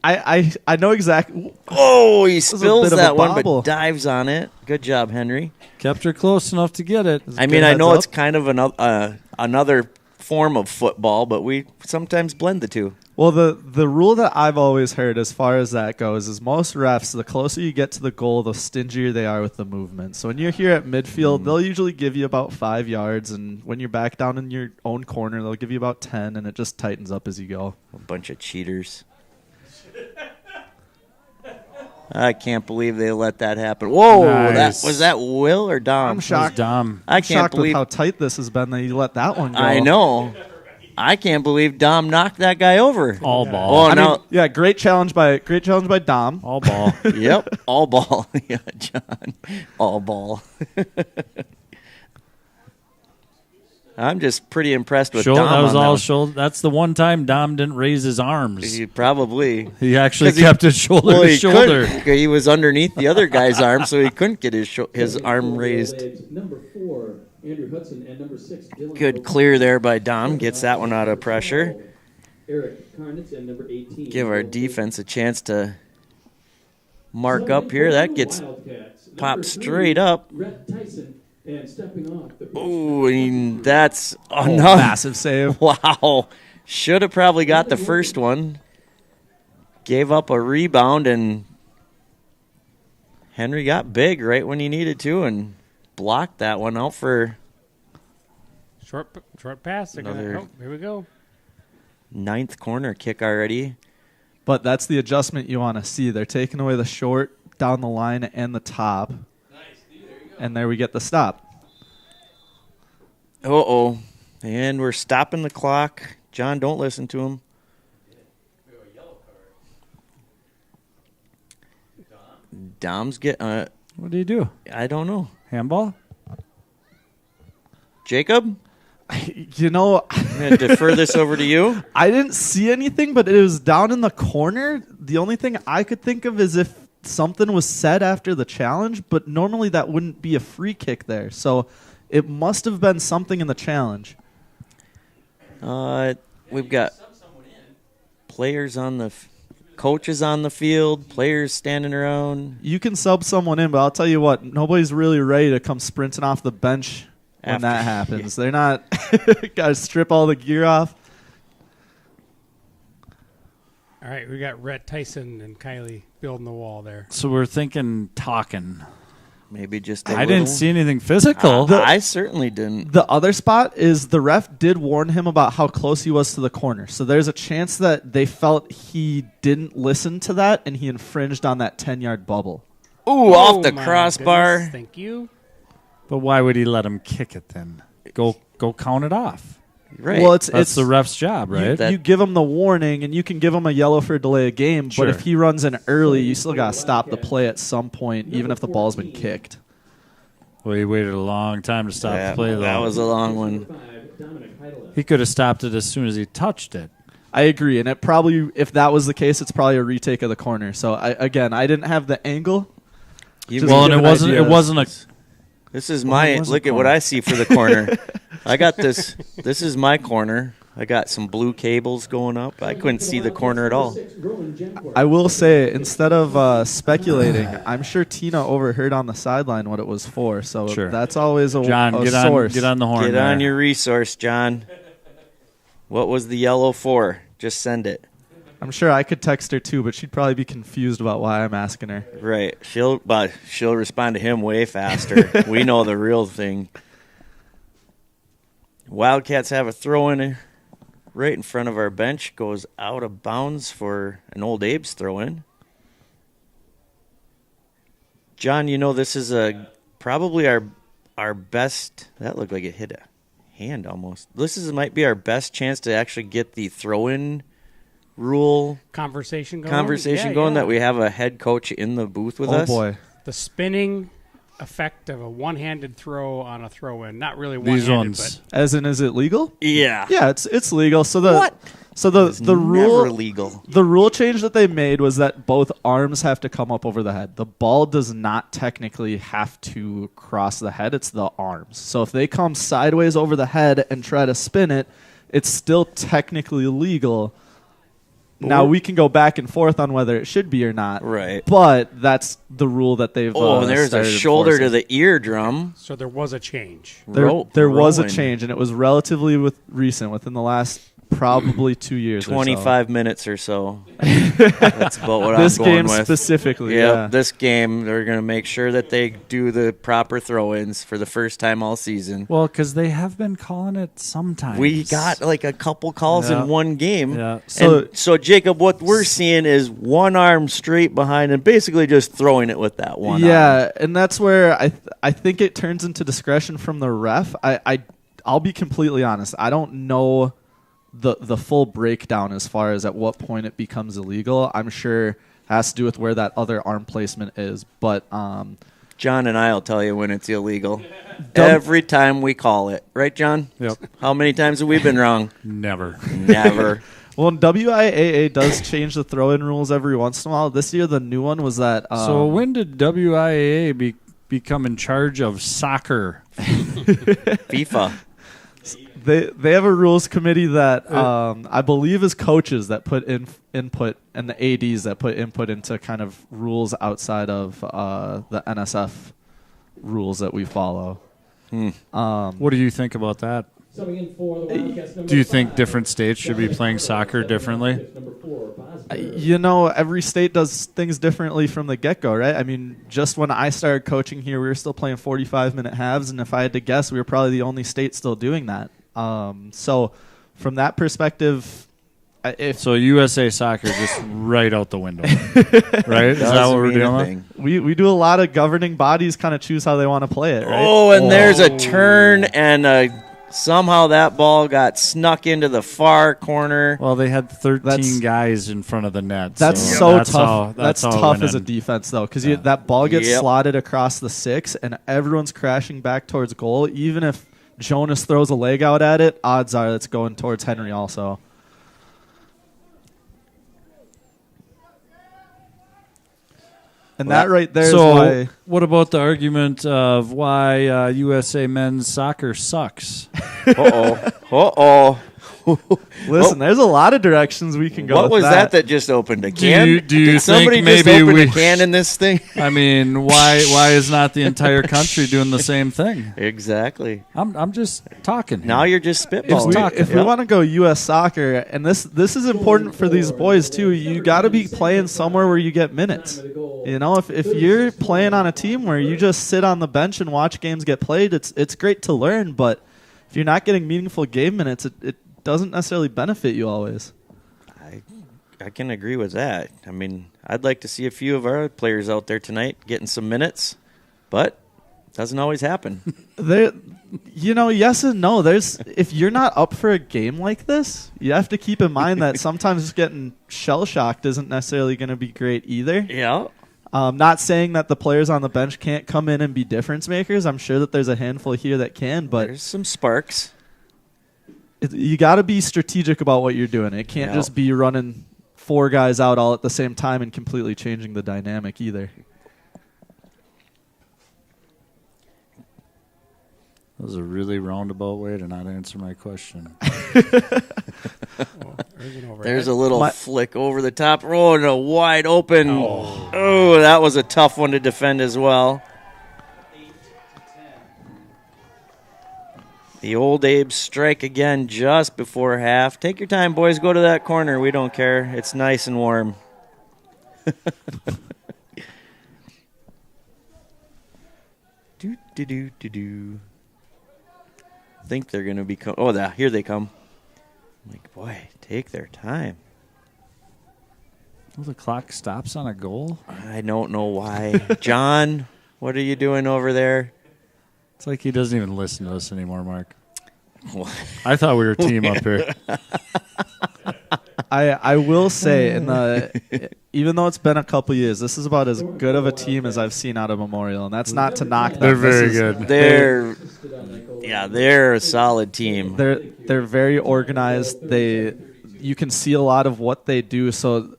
I know exactly. Oh, he a spills bit of a that one, bobble. but dives on it. Good job, Henry. Kept her close enough to get it. I mean, I know heads it's up. kind of another form of football, but we sometimes blend the two. Well, the rule that I've always heard as far as that goes is most refs, the closer you get to the goal, the stingier they are with the movement. So when you're here at midfield, they'll usually give you about 5 yards, and when you're back down in your own corner, they'll give you about 10, and it just tightens up as you go. A bunch of cheaters. I can't believe they let that happen. Whoa, Nice. was that Will or Dom? I'm shocked. Dom. I I'm can't shocked with believe how tight this has been that you let that one go. I know. I can't believe Dom knocked that guy over. All Oh, ball. no. Yeah, great challenge by Dom. All ball. Yep, all ball. Yeah, John, all ball. I'm just pretty impressed with Shoulder, Dom. that was on all that. shoulder. That's the one time Dom didn't raise his arms. He probably. He actually 'Cause he- kept his shoulder Well, to he shoulder. couldn't. He was underneath the other guy's arm, so he couldn't get his arm raised. Number 4, Andrew Hudson, and number 6, Dylan Good clear there by Dom. Gets that one out of pressure. Eric Karnitz, and number 18. Give our defense a chance to mark up here. That gets popped straight up. Rhett Tyson, and stepping off the pitch. Ooh, and that's Oh, enough. massive save. Wow. Should have probably got the first one. Gave up a rebound, and Henry got big right when he needed to and blocked that one out for Short pass. They're gonna, Another- here we go. ninth corner kick already. But that's the adjustment you want to see. They're taking away the short down the line and the top. And there we get the stop. Uh-oh. And we're stopping the clock. John, don't listen to him. Dom's get. What do you do? I don't know. Handball? Jacob, You know, I'm going to defer this over to you. I didn't see anything, but it was down in the corner. The only thing I could think of is if something was said after the challenge, but normally that wouldn't be a free kick there. So it must have been something in the challenge. We've got players on the coaches on the field, players standing around. You can sub someone in, but I'll tell you what, nobody's really ready to come sprinting off the bench when After- that happens. They're not got to strip all the gear off. All right, we got Rhett Tyson and Kylie building the wall there. So we're thinking talking. Maybe just a I little. didn't see anything physical. I certainly didn't. The other spot is the ref did warn him about how close he was to the corner. So there's a chance that they felt he didn't listen to that and he infringed on that 10-yard bubble. Ooh, off the my crossbar. goodness, Thank you. But why would he let him kick it then? Go count it off. Right. Well, it's That's the ref's job, right? That- you give him the warning and you can give him a yellow for a delay of game, Sure. but if he runs in early, you still got to stop the play at some point, even if the ball's been kicked. Well, he waited a long time to stop Yeah, the play, though. that was a long one. 5, Dominic Heidelin. He could have stopped it as soon as he touched it. I agree, and it probably, if that was the case, it's probably a retake of the corner. So I didn't have the angle. You- Just Well, to and give it an idea. wasn't a. This is Well, my it wasn't look at what corner. I see for the corner. I got this. This is my corner. I got some blue cables going up. I couldn't see the corner at all. 6, Rowan Gemcourt. I will say, instead of speculating, I'm sure Tina overheard on the sideline what it was for. So Sure. that's always a, John, a get source. on the horn. Get there. on your resource, John. What was the yellow for? Just send it. I'm sure I could text her too, but she'd probably be confused about why I'm asking her. Right. She'll respond to him way faster. We know the real thing. Wildcats have a throw in right in front of our bench. Goes out of bounds for an Old Abe's throw in. John, this is probably our best. That looked like it hit a hand almost. Might be our best chance to actually get the throw-in rule Conversation going. going. That we have a head coach in the booth with us. Oh boy. The spinning effect of a one-handed throw on a throw-in. Not really These one-handed, ones. but As in, is it legal? Yeah. Yeah, it's legal. So the What? So the It's rule never legal. The rule change that they made was that both arms have to come up over the head. The ball does not technically have to cross the head. It's the arms. So if they come sideways over the head and try to spin it, it's still technically legal. Now, we can go back and forth on whether it should be or not. Right. But that's the rule that they've there's a started shoulder to enforcing. the eardrum. so there was a change. There was a Rolling. change, and it was relatively recent, within the last probably 2 years or so. 25 minutes or so. That's about what This I'm going game with. specifically, Yep, yeah. this game, they're going to make sure that they do the proper throw-ins for the first time all season. Well, because they have been calling it sometimes. We got like a couple calls Yeah. in one game. Yeah. So Jacob, what we're seeing is one arm straight behind and basically just throwing it with that one arm. Yeah, and that's where I think it turns into discretion from the ref. I'll be completely honest. I don't know the full breakdown as far as at what point it becomes illegal. I'm sure it has to do with where that other arm placement is. But John and I will tell you when it's illegal. Every time we call it. Right, John? Yep. How many times have we been wrong? Never. Never. well, WIAA does change the throw-in rules every once in a while. This year, the new one was that. So when did WIAA become in charge of soccer? FIFA. They have a rules committee that I believe is coaches that put in input, and the ADs that put input into kind of rules outside of the NSF rules that we follow. What do you think about that? Summing in for the Wildcats, number Do you think 5. different states should be playing soccer differently? Number 4, Bosberg. You know, every state does things differently from the get-go, right? I mean, just when I started coaching here, we were still playing 45-minute halves, and if I had to guess, we were probably the only state still doing that. So from that perspective, So USA soccer just right out the window, right? Is that what we're doing? we do a lot of governing bodies kind of choose how they want to play it, right? Oh, and there's a turn, and somehow that ball got snuck into the far corner. Well, they had 13 That's- guys in front of the net. That's so so that's tough. how- That's how it tough went as a in. defense, though, because that ball gets Yep. slotted across the 6, and everyone's crashing back towards goal. Even if Jonas throws a leg out at it, odds are it's going towards Henry also. And that right there is So, why. what about the argument of why USA men's soccer sucks? Uh-oh. Listen, there's a lot of directions we can go. What with was that just opened? A Do can? you Did somebody think just maybe open we a can in this thing? I mean, why is not the entire country doing the same thing? Exactly. I'm just talking. Now you're just spitballing. If we want to go U.S. soccer, and this is important for these boys too, you got to be playing somewhere where you get minutes. You know, if you're playing on a team where you just sit on the bench and watch games get played, it's great to learn, but if you're not getting meaningful game minutes, it doesn't necessarily benefit you always. I can agree with that. I mean, I'd like to see a few of our players out there tonight getting some minutes, but doesn't always happen. Yes and no. If you're not up for a game like this, you have to keep in mind that sometimes just getting shell-shocked isn't necessarily going to be great either. Yeah. Not saying that the players on the bench can't come in and be difference makers. I'm sure that there's a handful here that can, but There's some sparks. you got to be strategic about what you're doing. It can't just be running 4 guys out all at the same time and completely changing the dynamic either. That was a really roundabout way to not answer my question. There's a little flick over the top. Oh, and a wide open. Oh, that was a tough one to defend as well. The old Abe's strike again just before half. Take your time, boys. Go to that corner. We don't care. It's nice and warm. Do. Think they're going to be here they come. I'm like, boy, take their time. Well, the clock stops on a goal. I don't know why. John, what are you doing over there? It's like he doesn't even listen to us anymore, Mark. I thought we were a team up here. I will say, even though it's been a couple years, this is about as good of a team as I've seen out of Memorial, and that's not to knock them. They're very good. They're a solid team. They're very organized. You can see a lot of what they do. So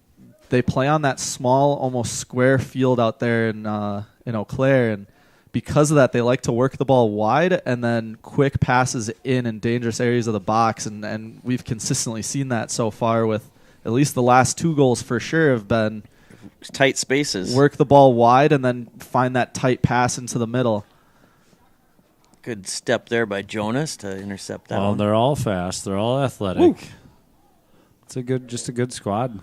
they play on that small, almost square field out there in Eau Claire, and because of that, they like to work the ball wide and then quick passes in dangerous areas of the box, and we've consistently seen that so far with at least the last 2 goals for sure have been tight spaces. Work the ball wide and then find that tight pass into the middle. Good step there by Jonas to intercept that one. They're all fast. They're all athletic. Woo. It's just a good squad.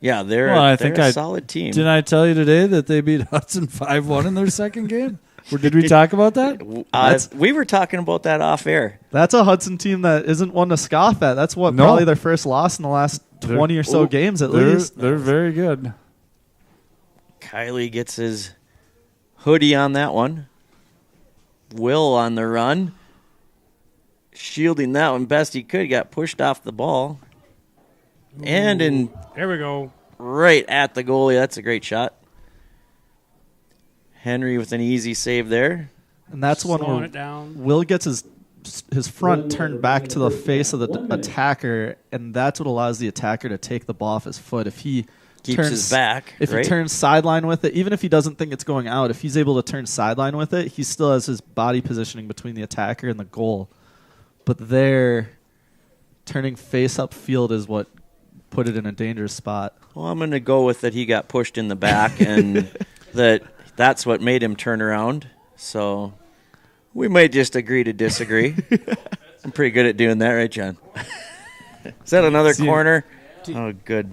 Yeah, they're a solid team. Didn't I tell you today that they beat Hudson 5-1 in their second game? Or did we talk about that? We were talking about that off air. That's a Hudson team that isn't one to scoff at. That's probably their first loss in the last 20 or so games at least. They're very good. Kylie gets his hoodie on that one. Will on the run. Shielding that one best he could. Got pushed off the ball. And there we go. Right at the goalie. That's a great shot. Henry with an easy save there. And that's one where Will gets his front turned back to the face of the attacker, and that's what allows the attacker to take the ball off his foot. If he keeps his back, if he turns sideline with it, even if he doesn't think it's going out, if he's able to turn sideline with it, he still has his body positioning between the attacker and the goal. But there, turning face up field is what put it in a dangerous spot. Well, I'm going to go with that he got pushed in the back and that's what made him turn around. So we might just agree to disagree. I'm pretty good at doing that, right, John? Is that another corner? Oh, good.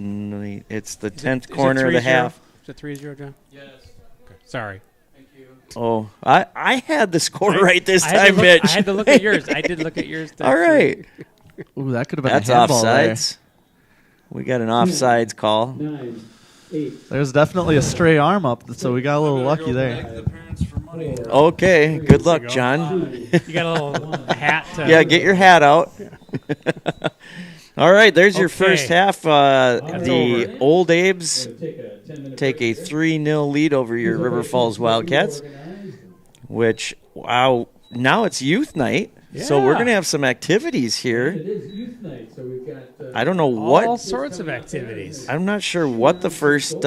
It's the 10th corner of the half. Is it 3-0, John? Yes. Okay. Sorry. Thank you. Oh, I had the score right this time, Mitch. I had to look at yours. I did look at yours. All right. Ooh, that could have been That's a handball offsides. there. We got an offsides call. 9, 8. There's definitely a stray arm up, so we got a little lucky there. Okay, good luck, John. You got a little hat. Yeah, get your hat out. All right, there's your first half. The Old Abes take a 3-0 lead over your River Falls Wildcats, which, wow, now it's youth night. Yeah. So we're going to have some activities It here. is youth night, so we've got... I don't know all what. sorts of activities. I'm not sure what the first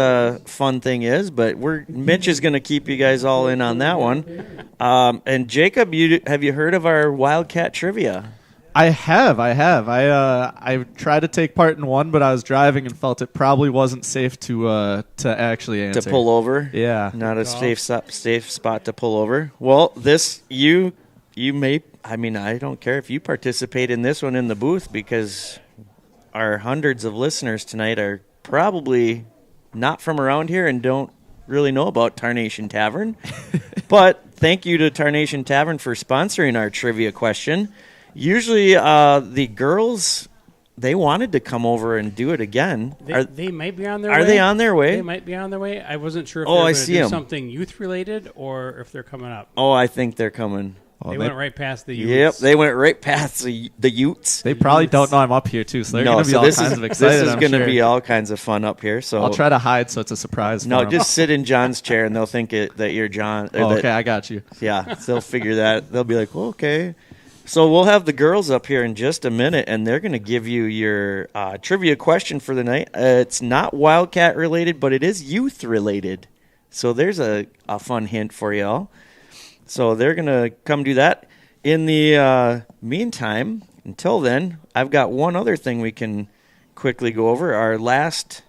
fun thing is, but Mitch is going to keep you guys all in on that one. And Jacob, have you heard of our Wildcat trivia? I have. I tried to take part in one, but I was driving and felt it probably wasn't safe to actually answer. To pull over? Yeah. Not a safe spot to pull over. Well, this you may. I mean, I don't care if you participate in this one in the booth because our hundreds of listeners tonight are probably not from around here and don't really know about Tarnation Tavern. But thank you to Tarnation Tavern for sponsoring our trivia question. Usually the girls, they wanted to come over and do it again. They might be on their way. Are they on their way? They might be on their way. I wasn't sure if Oh, they were I going to see do 'em. something youth-related or if they're coming up. Oh, I think they're coming. They went right past the Yep, youths. they went right past the Utes. They probably don't know I'm up here, too, so they're going to be all kinds of excited. This is going to be all kinds of fun up here. So I'll try to hide so it's a surprise. No, for 'em. just sit in John's chair, and they'll think that you're John. Oh, okay, I got you. Yeah, they'll figure that. They'll be like, well, okay. So we'll have the girls up here in just a minute, and they're going to give you your trivia question for the night. It's not Wildcat related, but it is youth related. So there's a fun hint for y'all. So they're going to come do that. In the meantime, until then, I've got one other thing we can quickly go over. Our last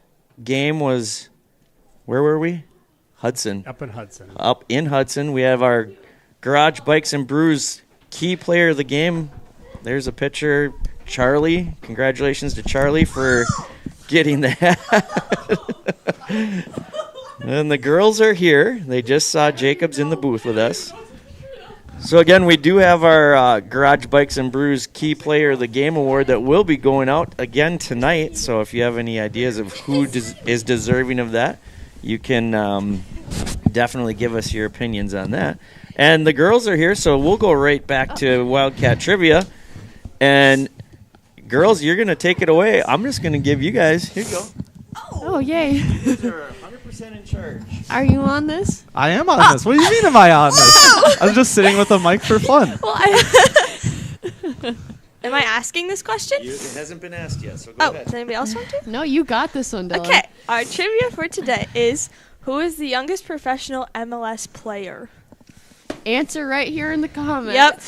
game was, where were we? Hudson. Up in Hudson. Up in Hudson. We have our Garage Bikes and Brews key player of the game. There's a picture, Charlie. Congratulations to Charlie for getting that. And the girls are here. They just saw Jacob's in the booth with us. So again, we do have our Garage Bikes and Brews Key Player of the Game Award that will be going out again tonight. So if you have any ideas of who is deserving of that, you can definitely give us your opinions on that. And the girls are here, so we'll go right back to Wildcat Trivia. And girls, you're going to take it away. I'm just going to give you guys, here you go. Oh, yay. You are 100% in charge. Are you on this? I am on this. What do you mean am I on this? I'm just sitting with a mic for fun. Well, am I asking this question? It hasn't been asked yet, so go ahead. Does anybody else want to? No, you got this one, Dylan. Okay, our trivia for today is, who is the youngest professional MLS player? Answer right here in the comments. Yep,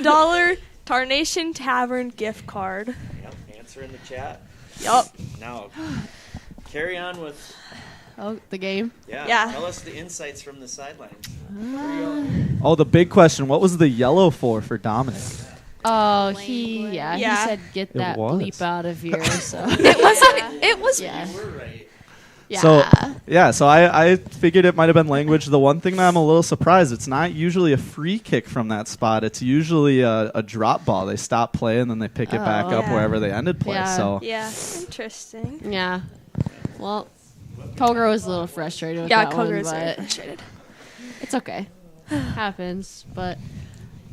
$10 Tarnation Tavern gift card. Yep, answer in the chat. Yep. Now, carry on with... Oh, the game? Yeah. Tell us the insights from the sidelines. Oh, the big question. What was the yellow for Dominic? Oh, he said get It that was. bleep out of here. So It wasn't. It was. yeah, You were right. yeah. So I figured it might have been language. The one thing that I'm a little surprised, it's not usually a free kick from that spot. It's usually a drop ball. They stop play and then they pick it back Oh. up Yeah. wherever they ended play. Yeah. So Yeah. Interesting. Yeah. Well, Koger was a little frustrated with Yeah, that one, Koger is very but frustrated. it's okay. Happens, but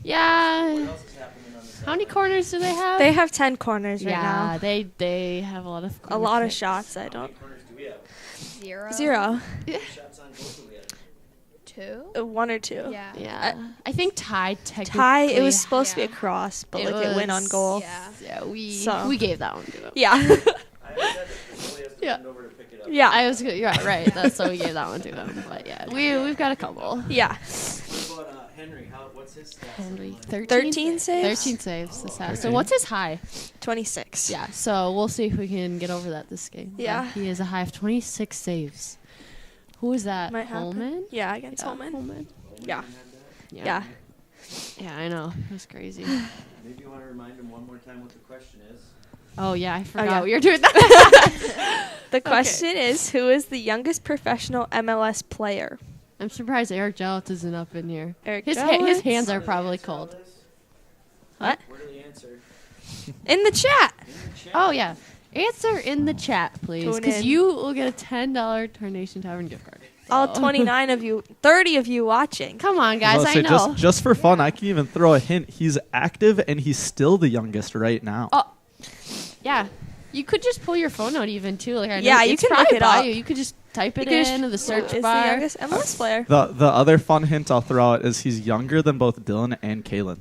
yeah. What else is happening on the side? How many corners do they have? They have 10 corners right yeah, now. they have a lot of A lot of kicks. shots. I How don't. many corners do we have? 0. Shots on goal do we have? 2? 1 or 2. Yeah. Yeah, I think tie technically. Tie. It was supposed to be a cross, but It it went on was- goal. Yeah. Yeah, So- we gave that one to him. Yeah. I haven't said that the goalie has to Yeah. bend over to pick it up. yeah. I was good. You're right. That's so we gave that one to him. But yeah, we've got a couple. Yeah. What about Henry? What's his stats? Henry, 13 saves. 13 saves this half. So what's his high? 26. Yeah. So we'll see if we can get over that this game. Yeah. He has a high of 26 saves. Who is that? Might happen. Holman? Yeah, against Yeah, Holman. Yeah. Yeah. Yeah. Yeah, I know. It was crazy. Maybe you want to remind him one more time what the question is. Oh yeah, I forgot yeah. we were doing that. The question is, who is the youngest professional MLS player? I'm surprised Eric Jellett isn't up in here. Eric His Jellett? hands are Where do they probably answer all cold. this? What? Where do they answer? In the chat. In the chat. Oh yeah. Answer in the chat, please, Tune because in. you will get a $10 Tarnation Tavern gift card. All So- 29 of you, 30 of you watching. Come on, guys. Well, I so know. just for fun, I can even throw a hint. He's active and he's still the youngest right now. Oh, yeah. You could just pull your phone out even too. Like I know Yeah, you it's can look probably it by up. You could just type it You could in the search is bar. the youngest MLS player. The other fun hint I'll throw out is he's younger than both Dylan and Kaylin.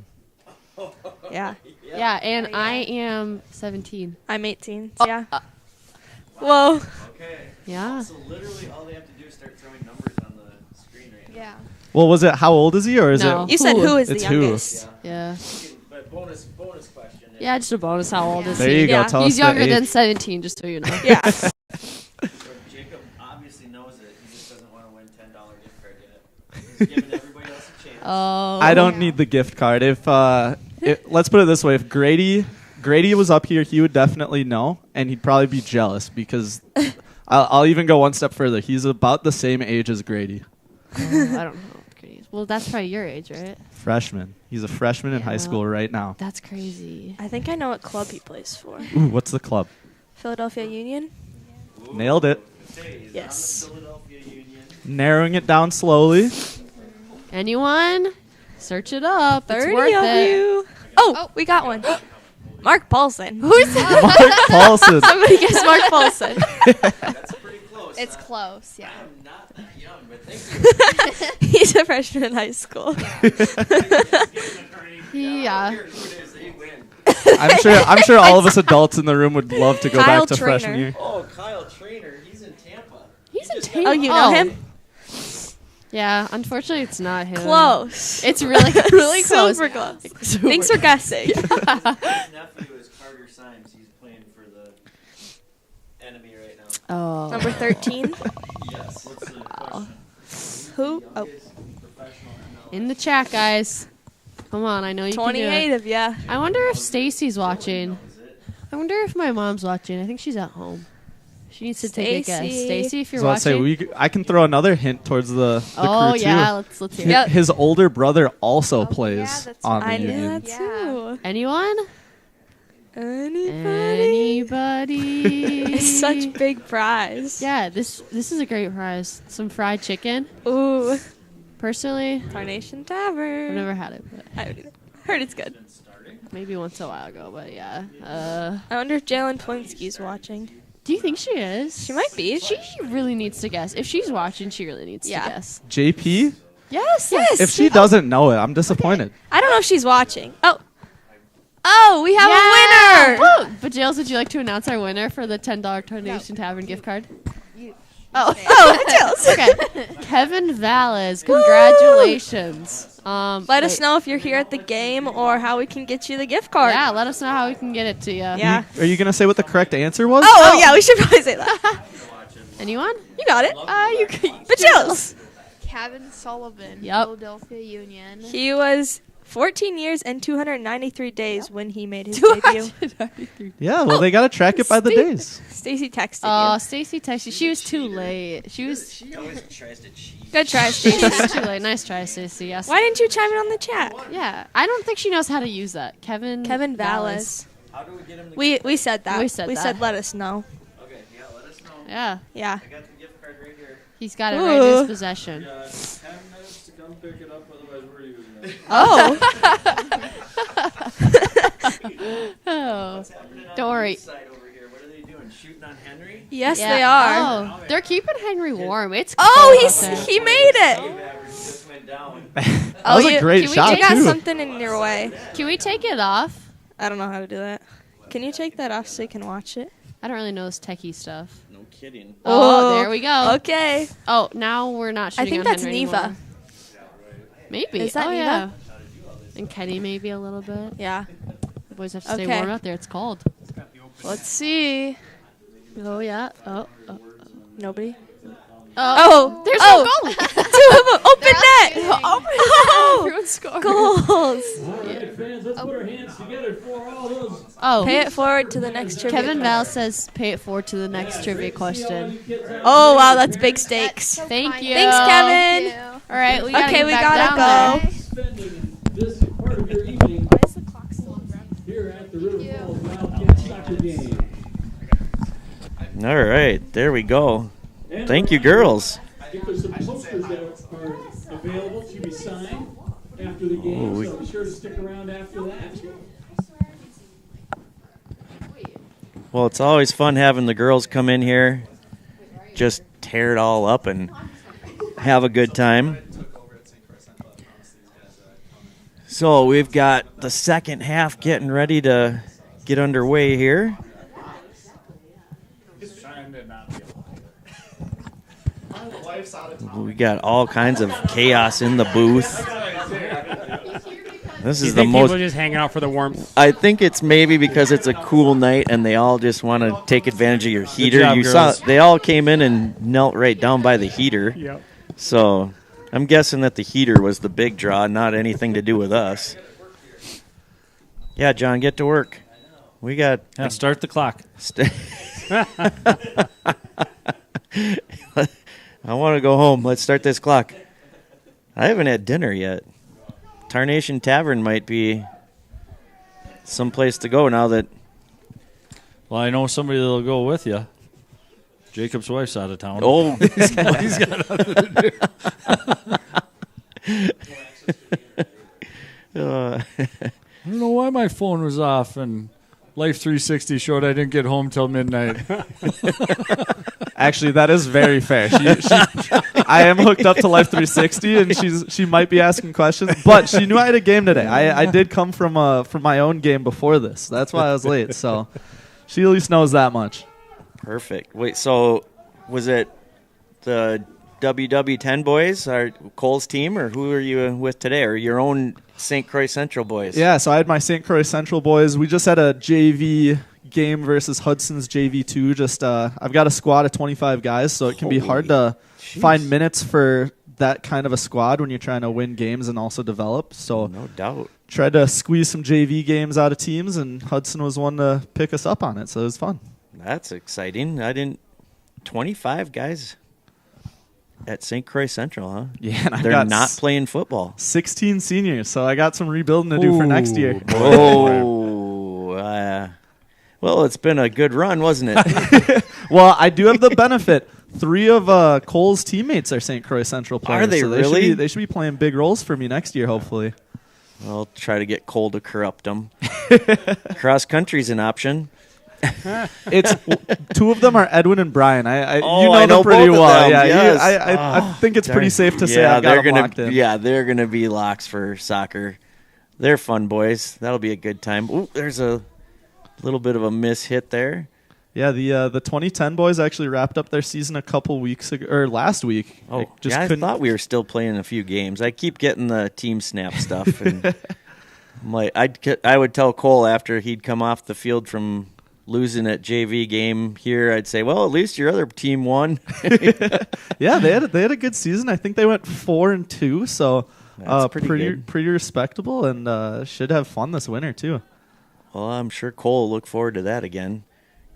Yeah. Yeah, and I am 17. I'm 18. So yeah. Whoa. Okay. Yeah. So literally all they have to do is start throwing numbers on the screen right now. Yeah. Well, was it how old is he or is No. it? You said Who? who is the It's who. youngest? Yeah. But bonus question. Yeah, just a bonus. How old is There he? you go. Yeah. Tell He's us the younger than age. 17, just so you know. Yeah. So Jacob obviously knows it. He just doesn't want to win $10 gift card yet. He's giving everybody else a chance. Oh. I don't need the gift card. If let's put it this way, if Grady was up here, he would definitely know, and he'd probably be jealous because I'll even go one step further. He's about the same age as Grady. Oh, I don't know. Well, that's probably your age, right? Freshman. He's a freshman in high Yeah. school right now. That's crazy. I think I know what club he plays for. Ooh, what's the club? Philadelphia Union. Nailed it. Hey, he's Yes. on the Philadelphia Union. Narrowing it down slowly. Anyone? Search it up. It's 30 worth of it. you. Oh, we got one. Mark Paulson. Who's that? Mark Paulson. Somebody guess Mark Paulson. That's pretty close. It's close, yeah. I'm not that young, but thank you. He's a freshman in high school. Yeah. Here, who it is, they win. I'm sure all of us adults in the room would love to go Kyle back to Trainer. freshman year. Oh, Kyle Trainer. He's in Tampa. He's He in just Tampa. got- Oh, you know him? Yeah, unfortunately, it's not him. Close. It's really, really close. Super close. Super Thanks for guessing. His nephew is Carter Symes. He's playing for the enemy right now. Oh. Number 13. Yes. What's the question? Who? Oh, Professional ML. In the chat, guys. Come on, I know you can do 28 it. of ya. I wonder if Stacy's watching. Is it? I wonder if my mom's watching. I think she's at home. She needs to take a guess. Stacy. Stacy, if you're So I'll say watching. I can throw another hint towards the Oh, crew too. yeah. Let's hear Yep. it. His older brother also yeah, plays that's on the I knew Union. that too. Anyone? Anybody? Anybody? It's such a big prize. Yeah, this is a great prize. Some fried chicken. Ooh. Personally, Carnation Tavern. I've never had it, but I haven't either. Heard it's good. maybe once a while ago. But yeah. I wonder if Jalen Poinski's watching. Do you think she is? She might be. She really needs to guess. If she's watching, she really needs Yeah. to guess. JP? Yes. If she doesn't know it, I'm disappointed. I don't know if she's watching. Oh, we have a winner. Woo! But Jales, would you like to announce our winner for the $10 Carnation Tavern gift card? Oh, Okay. Kevin Valles, congratulations. Let us know if you're here at the game or how we can get you the gift card. Yeah, let us know how we can get it to you. Yeah. Are you going to say what the correct answer was? Oh, yeah, we should probably say that. Anyone? You got it. You could. But Jills. Kevin Sullivan, Yep. Philadelphia Union. He was 14 years and 293 days when he made his debut. Yeah, well, they got to track it by the days. Stacy texted Oh, you. Stacy texted. She was too late. She always tries to cheat. Good try, Stacy. too late. Nice try, Stacy. Yes. Why didn't you chime in on the chat? Yeah, I don't think she knows how to use that. Kevin Valles. How do we get him to We said that. We said that. let us know. Okay, yeah, let us know. Yeah, Yeah. I got the gift card right here. he's got it right in Ooh. his possession. 10 minutes to come pick it up, otherwise we're using it. Oh. Oh, don't worry. Side over here. What are they doing? Shooting on Henry? Yes, Yeah. they are. Oh, they're keeping Henry warm. It's Oh, cold out there. he made it. Average just went down. That was a great can we shot, You got too. something in your way. Can we take it off? I don't know how to do that. Can you take that off so you can watch it? I don't really know this techie stuff. No kidding. Oh, there we go. Okay. Oh, now we're not I shooting think on that's Henry Neva. anymore. Maybe. Is that oh, Neva? yeah. And Kenny maybe a little bit. Yeah. The boys have to stay Okay. warm out there. It's cold. Let's see. Oh, yeah. Oh. Nobody. Oh. There's Oh. no goal. Two of them. Open net. Oh. Everyone scored. Goals. All right, fans, let's put our hands together for all those. Oh. Pay it forward to the next trivia. Kevin Val says pay it forward to the next trivia question. Oh, wow, that's big stakes. Thank you. Thanks, Kevin. Thank All right, we gotta Okay, get we back gotta down go. there. Spending this part of your evening Why is the clock still on? here at the River Falls Wildcat soccer game. All right, there we go. And Thank you, reminder, girls. If there's some posters that are available to be signed after the game, Oh, so be sure to stick around after that. Well, it's always fun having the girls come in here, just tear it all up and have a good time. So we've got the second half getting ready to get underway here. We got all kinds of chaos in the booth. This You is the think people most. are just hanging out for the warmth? I think it's maybe because it's a cool night and they all just want to take advantage of your heater. job, You girls. saw they all came in and knelt right down by the heater. Yep. So I'm guessing that the heater was the big draw, not anything to do with us. Yeah, John, get to work. We got. Yeah, start the clock. I want to go home. Let's start this clock. I haven't had dinner yet. Tarnation Tavern might be some place to go now that. Well, I know somebody that'll go with you. Jacob's wife's out of town. Oh, he's got nothing to do. I don't know why my phone was off and Life 360 showed I didn't get home till midnight. Actually, that is very fair. I am hooked up to Life 360, and she might be asking questions, but she knew I had a game today. I did come from my own game before this. That's why I was late. So she at least knows that much. perfect. Wait, so was it the WW10 boys, our Cole's team, or who are you with today, or your own St. Croix Central boys? Yeah, so I had my St. Croix Central boys. We just had a JV game versus Hudson's JV2. Just I've got a squad of 25 guys, so it can be hard to find minutes for that kind of a squad when you're trying to win games and also develop. So No doubt. tried to squeeze some JV games out of teams, and Hudson was one to pick us up on it, so it was fun. That's exciting. I didn't 25 guys at St. Croix Central, huh? Yeah, and I They're got not playing football. 16 seniors, so I got some rebuilding to do for next year. Well, it's been a good run, wasn't it? Well, I do have the benefit. 3 of Cole's teammates are St. Croix Central players. Are they so really? They should be playing big roles for me next year, hopefully. I'll try to get Cole to corrupt them. Cross country's an option. It's 2 of them are Edwin and Brian. I you know know them pretty both of well. them, Yeah, yes. I think it's pretty safe to say I've got them locked in. Yeah, they're gonna be locks for soccer. They're fun boys. That'll be a good time. Ooh, there's a little bit of a miss hit there. Yeah, the 2010 boys actually wrapped up their season a couple weeks ago, or last week. Oh, I thought we were still playing a few games. I keep getting the team snap stuff, and I would tell Cole after he'd come off the field from losing at JV game here, I'd say, well, at least your other team won. Yeah, they had a good season. I think they went 4-2, so That's pretty good. pretty respectable, and should have fun this winter too. Well, I'm sure Cole will look forward to that again.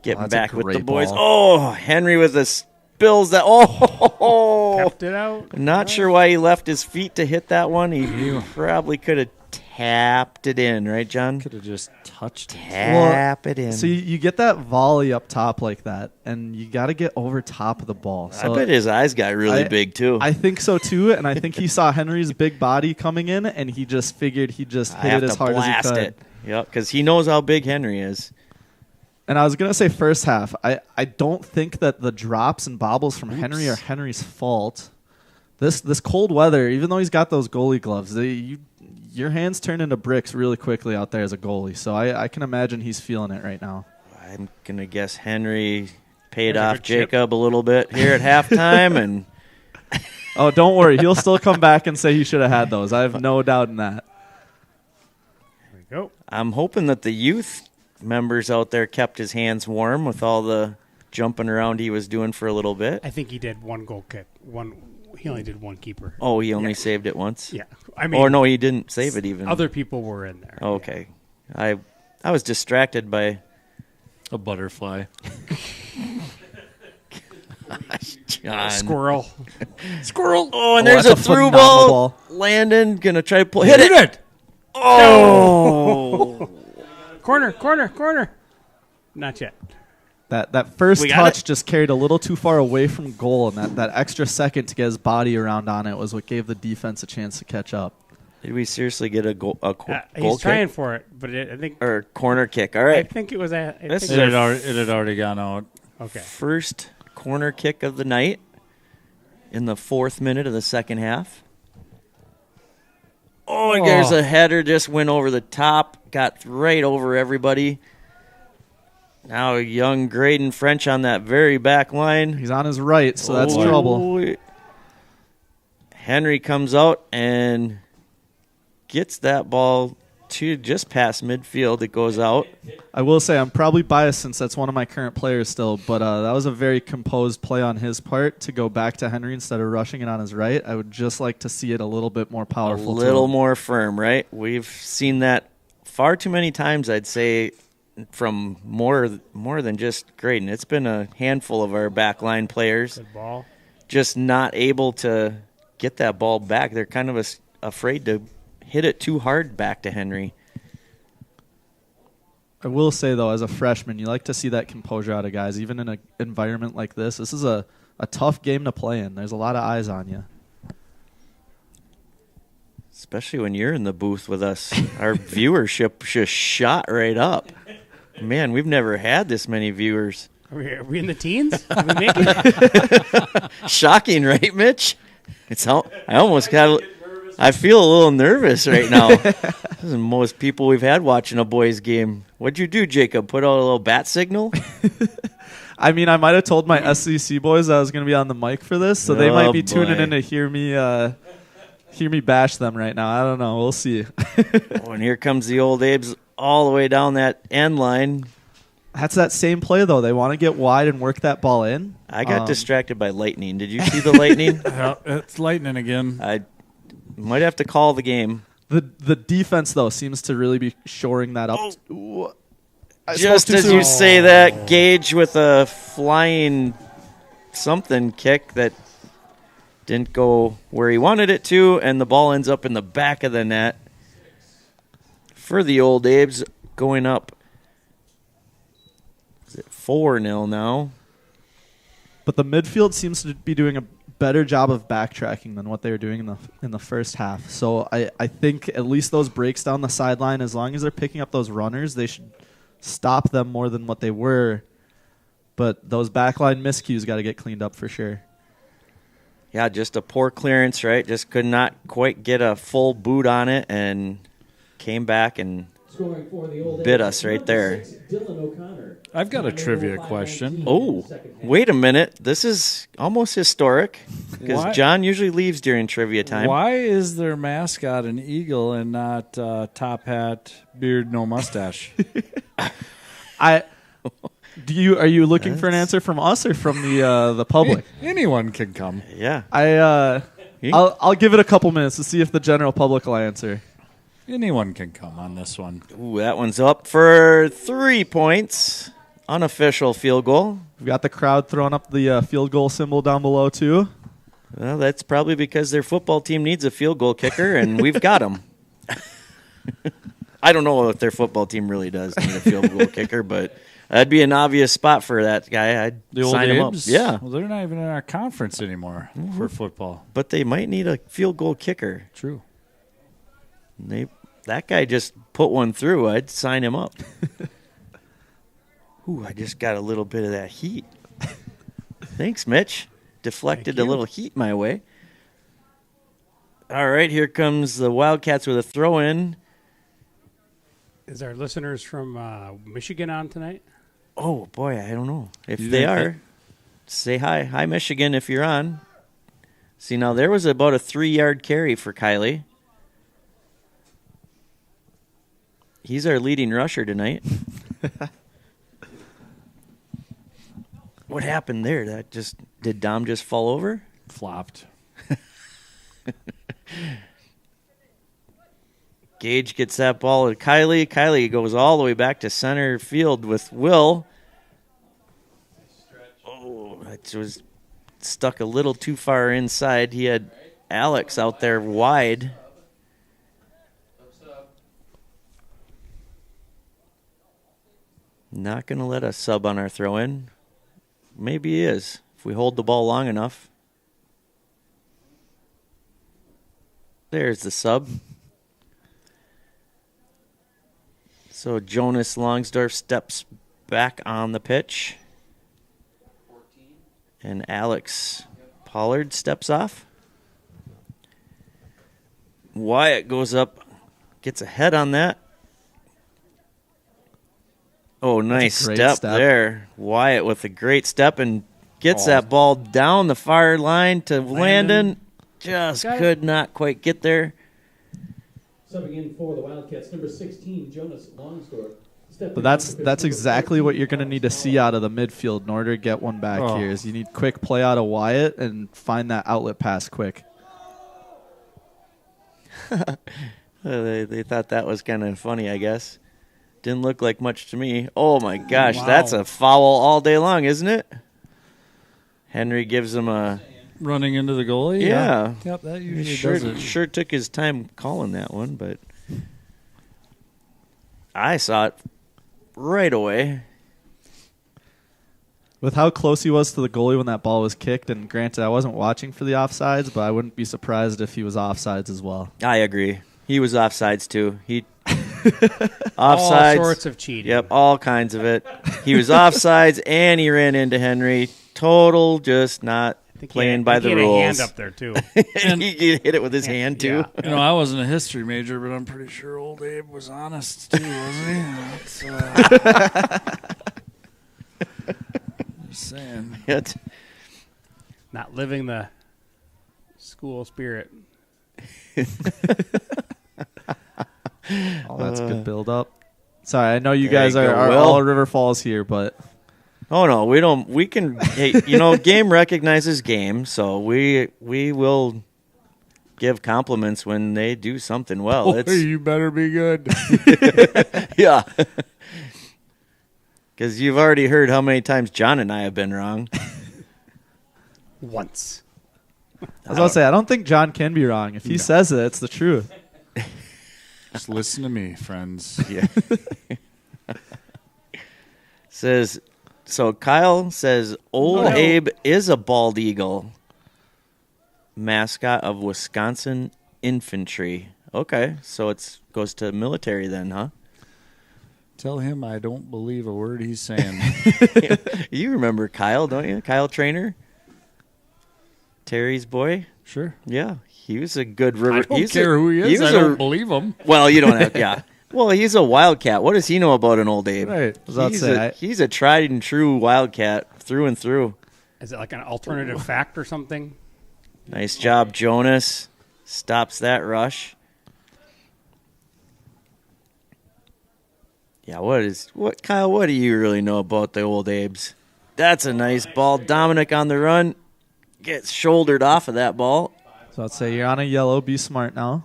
Getting that's a back with the great boys. ball. Oh, Henry with the spills that. Oh, Kept it out. not sure why he left his feet to hit that one. He probably could have tapped it in, right, John? Could have just touched it. Tap it in. So you get that volley up top like that, and you got to get over top of the ball. So I bet his eyes got really big too. I think so too, and I think he saw Henry's big body coming in, and he just figured he'd just I hit have it as to hard as he blast could. it. Yep, because he knows how big Henry is. And I was going to say first half, I don't think that the drops and bobbles from Henry are Henry's fault. This cold weather, even though he's got those goalie gloves, your hands turn into bricks really quickly out there as a goalie. So I can imagine he's feeling it right now. I'm going to guess Henry paid There's a off good chip. Jacob a little bit here at halftime. And Oh, don't worry. He'll still come back and say he should have had those. I have no doubt in that. There we go. I'm hoping that the youth members out there kept his hands warm with all the jumping around he was doing for a little bit. I think he did one goal kick. He only did one keeper. Oh, he only saved it once? Yeah. I mean, Or no, he didn't save it even. other people were in there. Okay. I was distracted by A butterfly. John. Squirrel. Squirrel. Oh, and Oh, there's that's a a through phenomenal ball. ball. Landon gonna try to pull. Hit it. Oh. Corner. Not yet. That first We got touch it? just carried a little too far away from goal, and that extra second to get his body around on it was what gave the defense a chance to catch up. Did we seriously get a goal He's trying kick? for it, but I think Or corner kick? All I right. think it was a. I This think is it our- was- It had already gone out. okay. First corner kick of the night in the 4th minute of the second half. Oh, and there's a header, just went over the top, got right over everybody. Now young Graydon French on that very back line. He's on his right, so that's Oh, trouble. Henry comes out and gets that ball to just past midfield. It goes out. I will say I'm probably biased since that's one of my current players still, but that was a very composed play on his part to go back to Henry instead of rushing it on his right. I would just like to see it a little bit more A powerful. little more firm, right? We've seen that far too many times, I'd say, from more than just Graydon. It's been a handful of our backline players Good ball. just not able to get that ball back. They're kind of afraid to hit it too hard back to Henry. I will say, though, as a freshman, you like to see that composure out of guys, even in an environment like this. This is a tough game to play in. There's a lot of eyes on you. Especially when you're in the booth with us. Our viewership just shot right up. Man, we've never had this many viewers. Are we in the teens? Are we making it? Shocking, right, Mitch? I feel a little nervous right now. This is the most people we've had watching a boys game. What'd you do, Jacob? Put out a little bat signal? I mean, I might have told my SCC boys I was going to be on the mic for this, so they might be tuning boy. in to hear me bash them right now. I don't know. We'll see. Oh, and here comes the old Abes all the way down that end line. That's that same play, though. They want to get wide and work that ball in. I got distracted by lightning. Did you see the lightning? It's lightning again. I might have to call the game. The defense, though, seems to really be shoring that up. Just as you say that, Gage with a flying something kick that didn't go where he wanted it to, and the ball ends up in the back of the net for the Old Abes, going up. Is it 4-0 now? But the midfield seems to be doing a better job of backtracking than what they were doing in the first half. So I think at least those breaks down the sideline, as long as they're picking up those runners, they should stop them more than what they were. But those backline miscues got to get cleaned up for sure. Yeah, just a poor clearance, right? Just could not quite get a full boot on it and came back and Scoring for the Old bit Abes, us right number there. 6, Dylan O'Connor. I've got a trivia question. Oh, wait a minute. This is almost historic because Why- John usually leaves during trivia time. Why is their mascot an eagle and not top hat, beard, no mustache? Are you looking for an answer from us or from the public? Anyone can come. Yeah. I'll give it a couple minutes to see if the general public will answer. Anyone can come on this one. Ooh, that one's up for 3 points. Unofficial field goal. We've got the crowd throwing up the field goal symbol down below too. Well, that's probably because their football team needs a field goal kicker, and we've got him. I don't know if their football team really does need a field goal kicker, but that'd be an obvious spot for that guy. I'd The Old sign him up. Abes? Yeah, Well, they're not even in our conference anymore for football. but they might need a field goal kicker. True. That guy just put one through. I'd sign him up. Ooh, I just got a little bit of that heat. Thanks, Mitch. Deflected a little heat my way. All right, here comes the Wildcats with a throw-in. Is our listeners from Michigan on tonight? Oh, boy, I don't know. If You they think are, say hi. Hi, Michigan, if you're on. See, now there was about a 3-yard carry for Kylie. He's our leading rusher tonight. What happened there? Did Dom just fall over? Flopped. Gage gets that ball to Kylie. Kylie goes all the way back to center field with Will. Oh, that was stuck a little too far inside. He had Alex out there wide. Not going to let us sub on our throw-in. Maybe he is, if we hold the ball long enough. There's the sub. So Jonas Longsdorf steps back on the pitch. And Alex Pollard steps off. Wyatt goes up, gets a head on that. Oh, nice step there. Wyatt with a great step and gets that ball down the far line to Landon. Just could not quite get there. Subbing in for the Wildcats, number 16, Jonas Longsdorf. But that's exactly what you're going to need to see out of the midfield in order to get one back here. Is you need quick play out of Wyatt and find that outlet pass quick. They thought that was kind of funny, I guess. Didn't look like much to me. Oh, my gosh. Wow. That's a foul all day long, isn't it? Henry gives him a... Running into the goalie? Yeah. Yep, that usually does it. Sure took his time calling that one, but I saw it right away. With how close he was to the goalie when that ball was kicked, and granted, I wasn't watching for the offsides, but I wouldn't be surprised if he was offsides as well. I agree. He was offsides, too. Offsides. All sorts of cheating. Yep, all kinds of it. He was offsides, and he ran into Henry. Total just not playing by the rules. He had a hand up there, too. And he hit it with his hand, too. Yeah. You know, I wasn't a history major, but I'm pretty sure old Abe was honest, too, wasn't he? That's, just saying. Not living the school spirit. Oh, that's a good build-up. Sorry, I know you There guys you go, are Will. all River Falls here, but... Oh, no, we don't. We can, hey, game recognizes game, so we will give compliments when they do something well. Boy, you better be good. Yeah. Because you've already heard how many times John and I have been wrong. once. I was about to say, I don't think John can be wrong. If he says it, it's the truth. Just listen to me, friends. Yeah. So Kyle says, Old Abe is a bald eagle, mascot of Wisconsin Infantry. Okay, so it goes to military then, huh? Tell him I don't believe a word he's saying. You remember Kyle, don't you? Kyle Trainer? Terry's boy? Sure. Yeah, he was a good river. I don't care who he is. I don't believe him. Well, you don't have, yeah. Well, he's a Wildcat. What does he know about an Old Abe? Right. He's a tried and true Wildcat through and through. Is it like an alternative fact or something? Nice job, Jonas. Stops that rush. Yeah, Kyle, what do you really know about the Old Abes? That's a nice ball. Dominic on the run. Gets shouldered off of that ball. So I'd say you're on a yellow. Be smart now.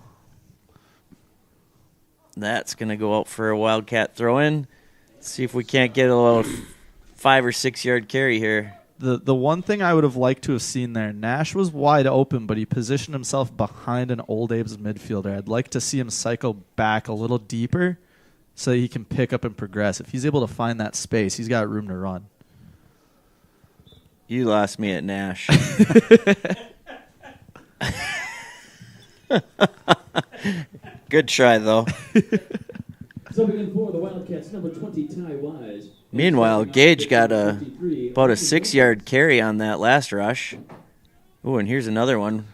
That's going to go out for a Wildcat throw-in. See if we can't get a little 5 or 6 yard carry here. The one thing I would have liked to have seen there, Nash was wide open, but he positioned himself behind an Old Abe's midfielder. I'd like to see him cycle back a little deeper so he can pick up and progress. If he's able to find that space, he's got room to run. You lost me at Nash. Good try, though. Subbing in for the Wildcats, number 20, Ty Wise. Meanwhile, Gage got about a 6 yard carry on that last rush. Ooh, and here's another one.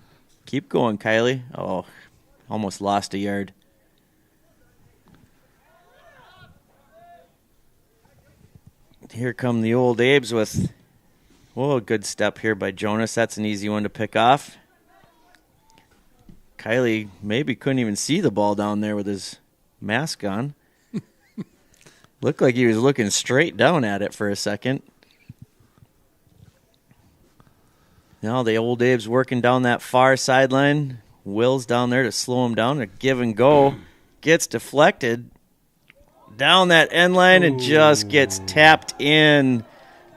Keep going, Kylie. Oh, almost lost a yard. Here come the Old Abes with, a good step here by Jonas. That's an easy one to pick off. Kylie maybe couldn't even see the ball down there with his mask on. Looked like he was looking straight down at it for a second. Now the Old Abe's working down that far sideline. Will's down there to slow him down. A give and go. Gets deflected down that end line and just gets tapped in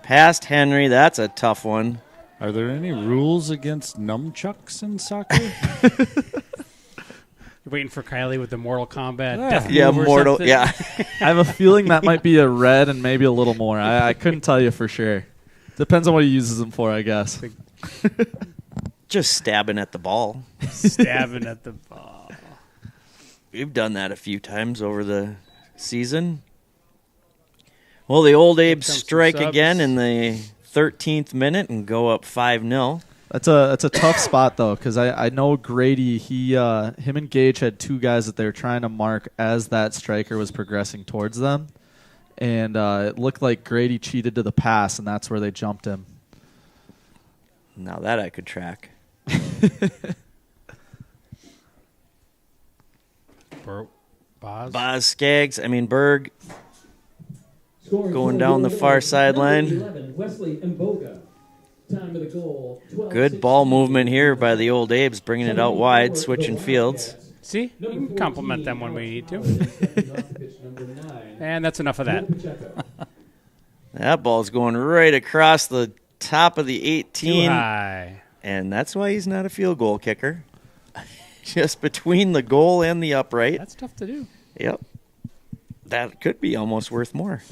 past Henry. That's a tough one. Are there any rules against nunchucks in soccer? You're waiting for Kylie with the Mortal Kombat. Yeah, Mortal. Yeah. I have a feeling that might be a red and maybe a little more. I couldn't tell you for sure. Depends on what he uses them for, I guess. Just stabbing at the ball. Stabbing at the ball. We've done that a few times over the season. Well, the Old Abes strike again in the 13th minute and go up 5-0. That's a tough spot though, because I know Grady. Him and Gage had two guys that they were trying to mark as that striker was progressing towards them, and it looked like Grady cheated to the pass, and that's where they jumped him. Now that I could track. Boz Skaggs. Berg. Going down the far sideline. Wesley Mboga. Time of the goal, Good ball movement here by the Old Abes, bringing it out wide, switching fields. See, you can compliment them when we need to. And that's enough of that. That ball's going right across the top of the 18. Too high. And that's why he's not a field goal kicker. Just between the goal and the upright. That's tough to do. Yep. That could be almost worth more.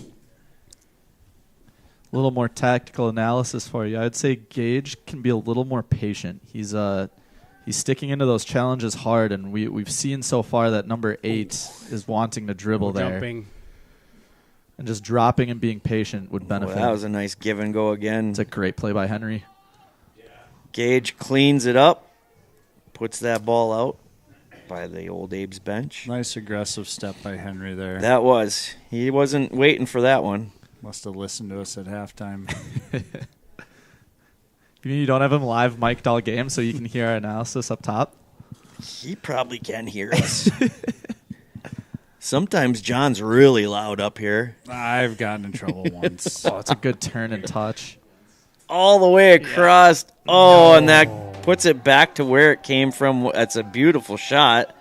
A little more tactical analysis for you. I'd say Gage can be a little more patient. He's sticking into those challenges hard, and we've seen so far that number 8 is wanting to dribble there. Jumping. And just dropping and being patient would benefit. Well, that was a nice give and go again. It's a great play by Henry. Gage cleans it up, puts that ball out by the Old Abe's bench. Nice aggressive step by Henry there. That was. He wasn't waiting for that one. Must have listened to us at halftime. You don't have him live mic'd all game so you can hear our analysis up top? He probably can hear us. Sometimes John's really loud up here. I've gotten in trouble once. Oh, it's a good turn and touch. All the way across. Yeah. Oh, no. And that puts it back to where it came from. That's a beautiful shot.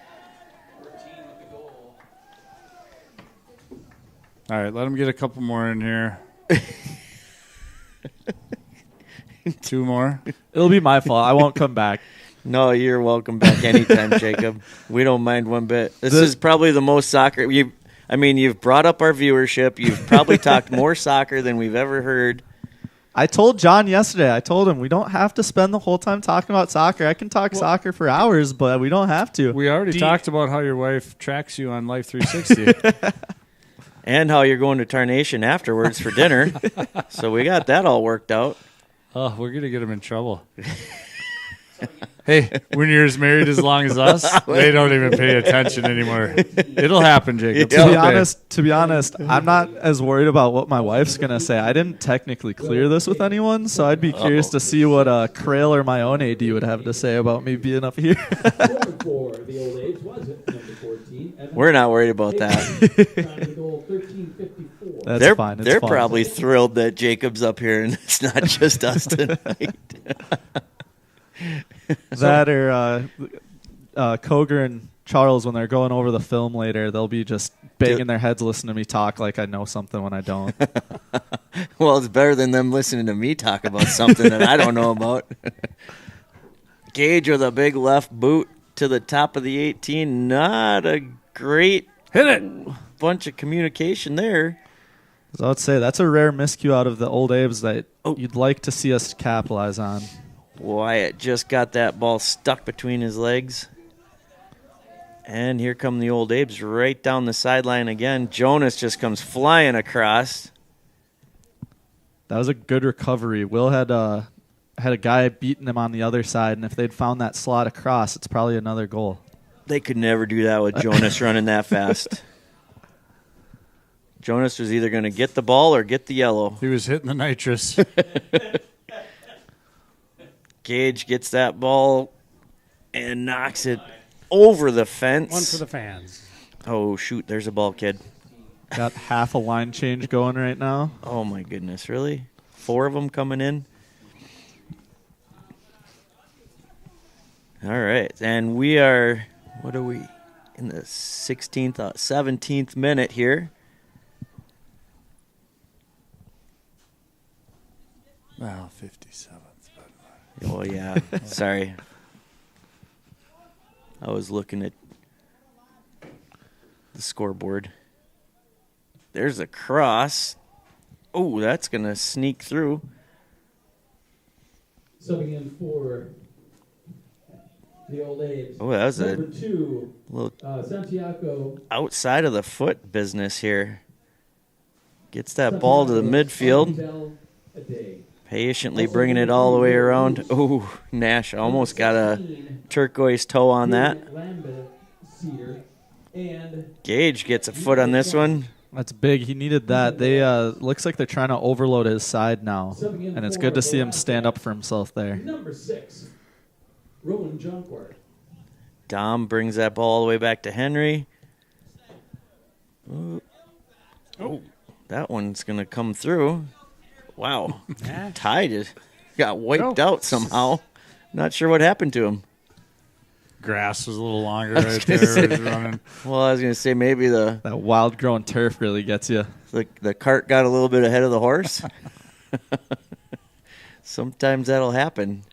All right, let him get a couple more in here. 2 more. It'll be my fault. I won't come back. No, you're welcome back anytime, Jacob. We don't mind one bit. This is probably the most soccer. You've brought up our viewership. You've probably talked more soccer than we've ever heard. I told John yesterday, I told him we don't have to spend the whole time talking about soccer. I can talk soccer for hours, but we don't have to. We already talked about how your wife tracks you on Life 360. And how you're going to Tarnation afterwards for dinner. So we got that all worked out. Oh, we're going to get him in trouble. Hey, when you're as married as long as us, they don't even pay attention anymore. It'll happen, Jacob. To be honest, I'm not as worried about what my wife's going to say. I didn't technically clear this with anyone, so I'd be curious to see what Crail or my own AD would have to say about me being up here. We're not worried about that. That's fine. They're probably thrilled that Jacob's up here and it's not just us tonight. That or Koger and Charles, when they're going over the film later, they'll be just banging their heads listening to me talk like I know something when I don't. Well, it's better than them listening to me talk about something that I don't know about. Gage with a big left boot to the top of the 18. Not a great hit it. Bunch of communication there. So I would say that's a rare miscue out of the old Abes that you'd like to see us capitalize on. Wyatt just got that ball stuck between his legs. And here come the old Abes right down the sideline again. Jonas just comes flying across. That was a good recovery. Will had a guy beating him on the other side, and if they'd found that slot across, it's probably another goal. They could never do that with Jonas running that fast. Jonas was either going to get the ball or get the yellow. He was hitting the nitrous. Gage gets that ball and knocks it over the fence. One for the fans. Oh, shoot. There's a ball, kid. Got half a line change going right now. Oh, my goodness. Really? 4 of them coming in? All right. And we are, what are we, in the 16th, 17th minute here. Well, 57th. Oh, yeah. Sorry. I was looking at the scoreboard. There's a cross. Oh, that's going to sneak through. Subbing in for the old Abes. Oh, that was Number a 2, little Santiago. outside of the foot business here. Gets that ball to the midfield. Patiently bringing it all the way around. Oh, Nash almost got a turquoise toe on that. Gage gets a foot on this one. That's big. He needed that. They looks like they're trying to overload his side now, and it's good to see him stand up for himself there. Number 6, Rowan Jonquart. Dom brings that ball all the way back to Henry. Oh, that one's going to come through. Wow. Ty just got wiped out somehow. Not sure what happened to him. Grass was a little longer right there. Was running. Well, I was going to say maybe that wild growing turf really gets you. The cart got a little bit ahead of the horse. Sometimes that'll happen.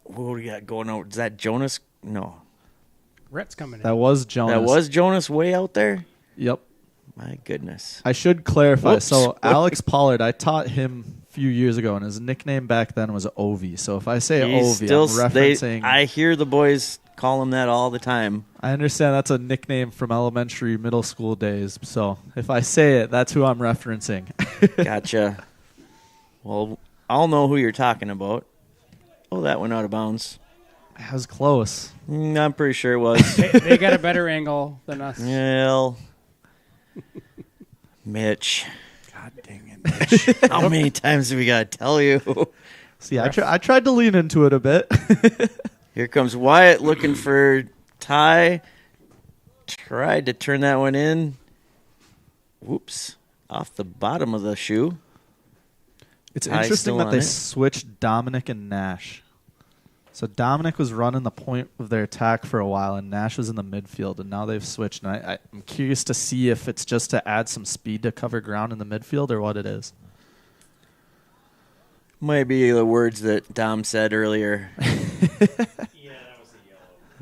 What do we got going on? Is that Jonas? No. Rhett's coming in. That was Jonas. That was Jonas way out there? Yep. My goodness. I should clarify. Whoops. So Alex Pollard, I taught him a few years ago, and his nickname back then was Ovi. So if I say Ovi, I'm referencing... I hear the boys call him that all the time. I understand that's a nickname from elementary, middle school days. So if I say it, that's who I'm referencing. Gotcha. Well, I'll know who you're talking about. Oh, that went out of bounds. That was close. I'm pretty sure it was. They got a better angle than us. Well, Mitch. God dang it, Mitch. How many times do we got to tell you? See, I tried to lean into it a bit. Here comes Wyatt looking for Ty. Tried to turn that one in. Whoops. Off the bottom of the shoe. It's Ty's interesting still that on they it. switched Dominic and Nash. So Dominic was running the point of their attack for a while, and Nash was in the midfield, and now they've switched. And I'm curious to see if it's just to add some speed to cover ground in the midfield or what it is. Might be the words that Dom said earlier.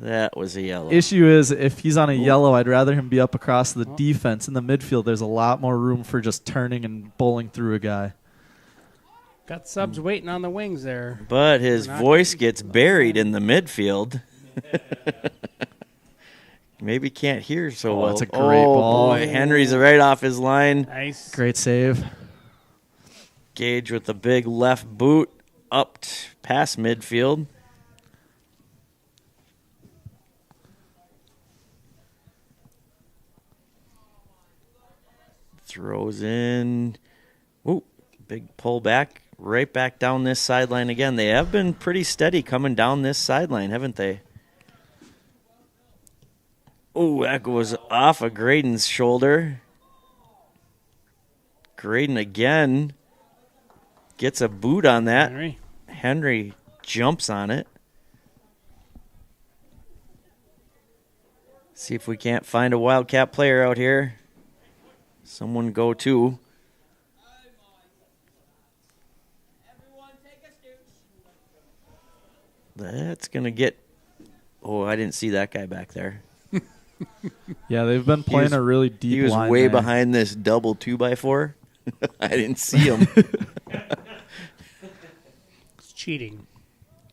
That was a yellow. Issue is, if he's on a yellow, I'd rather him be up across the defense. In the midfield, there's a lot more room for just turning and bowling through a guy. Got subs waiting on the wings there. But his voice gets buried in the midfield. Maybe can't hear so well. That's a great ball. Boy, Henry's right off his line. Nice. Great save. Gage with the big left boot up past midfield. Throws in. Ooh, big pull back. Right back down this sideline again. They have been pretty steady coming down this sideline, haven't they? Oh, that goes off of Graydon's shoulder. Graydon again gets a boot on that. Henry jumps on it. See if we can't find a Wildcat player out here. Someone go to. That's going to get... Oh, I didn't see that guy back there. Yeah, they've been playing a really deep line. He was way there. behind this double 2x4. I didn't see him. It's cheating.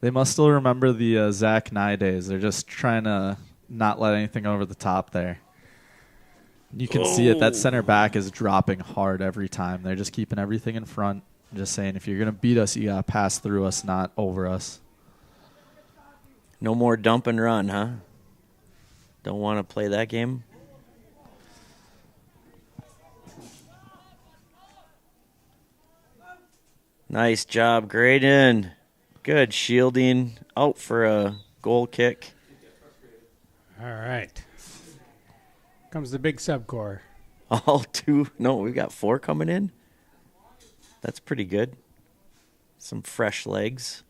They must still remember the Zach Nye days. They're just trying to not let anything over the top there. You can see it. That center back is dropping hard every time. They're just keeping everything in front. Just saying, if you're going to beat us, you got to pass through us, not over us. No more dump and run, huh? Don't want to play that game? Nice job, Graydon. Good shielding. Out for a goal kick. All right. Comes the big subcore. All two. No, we've got 4 coming in. That's pretty good. Some fresh legs.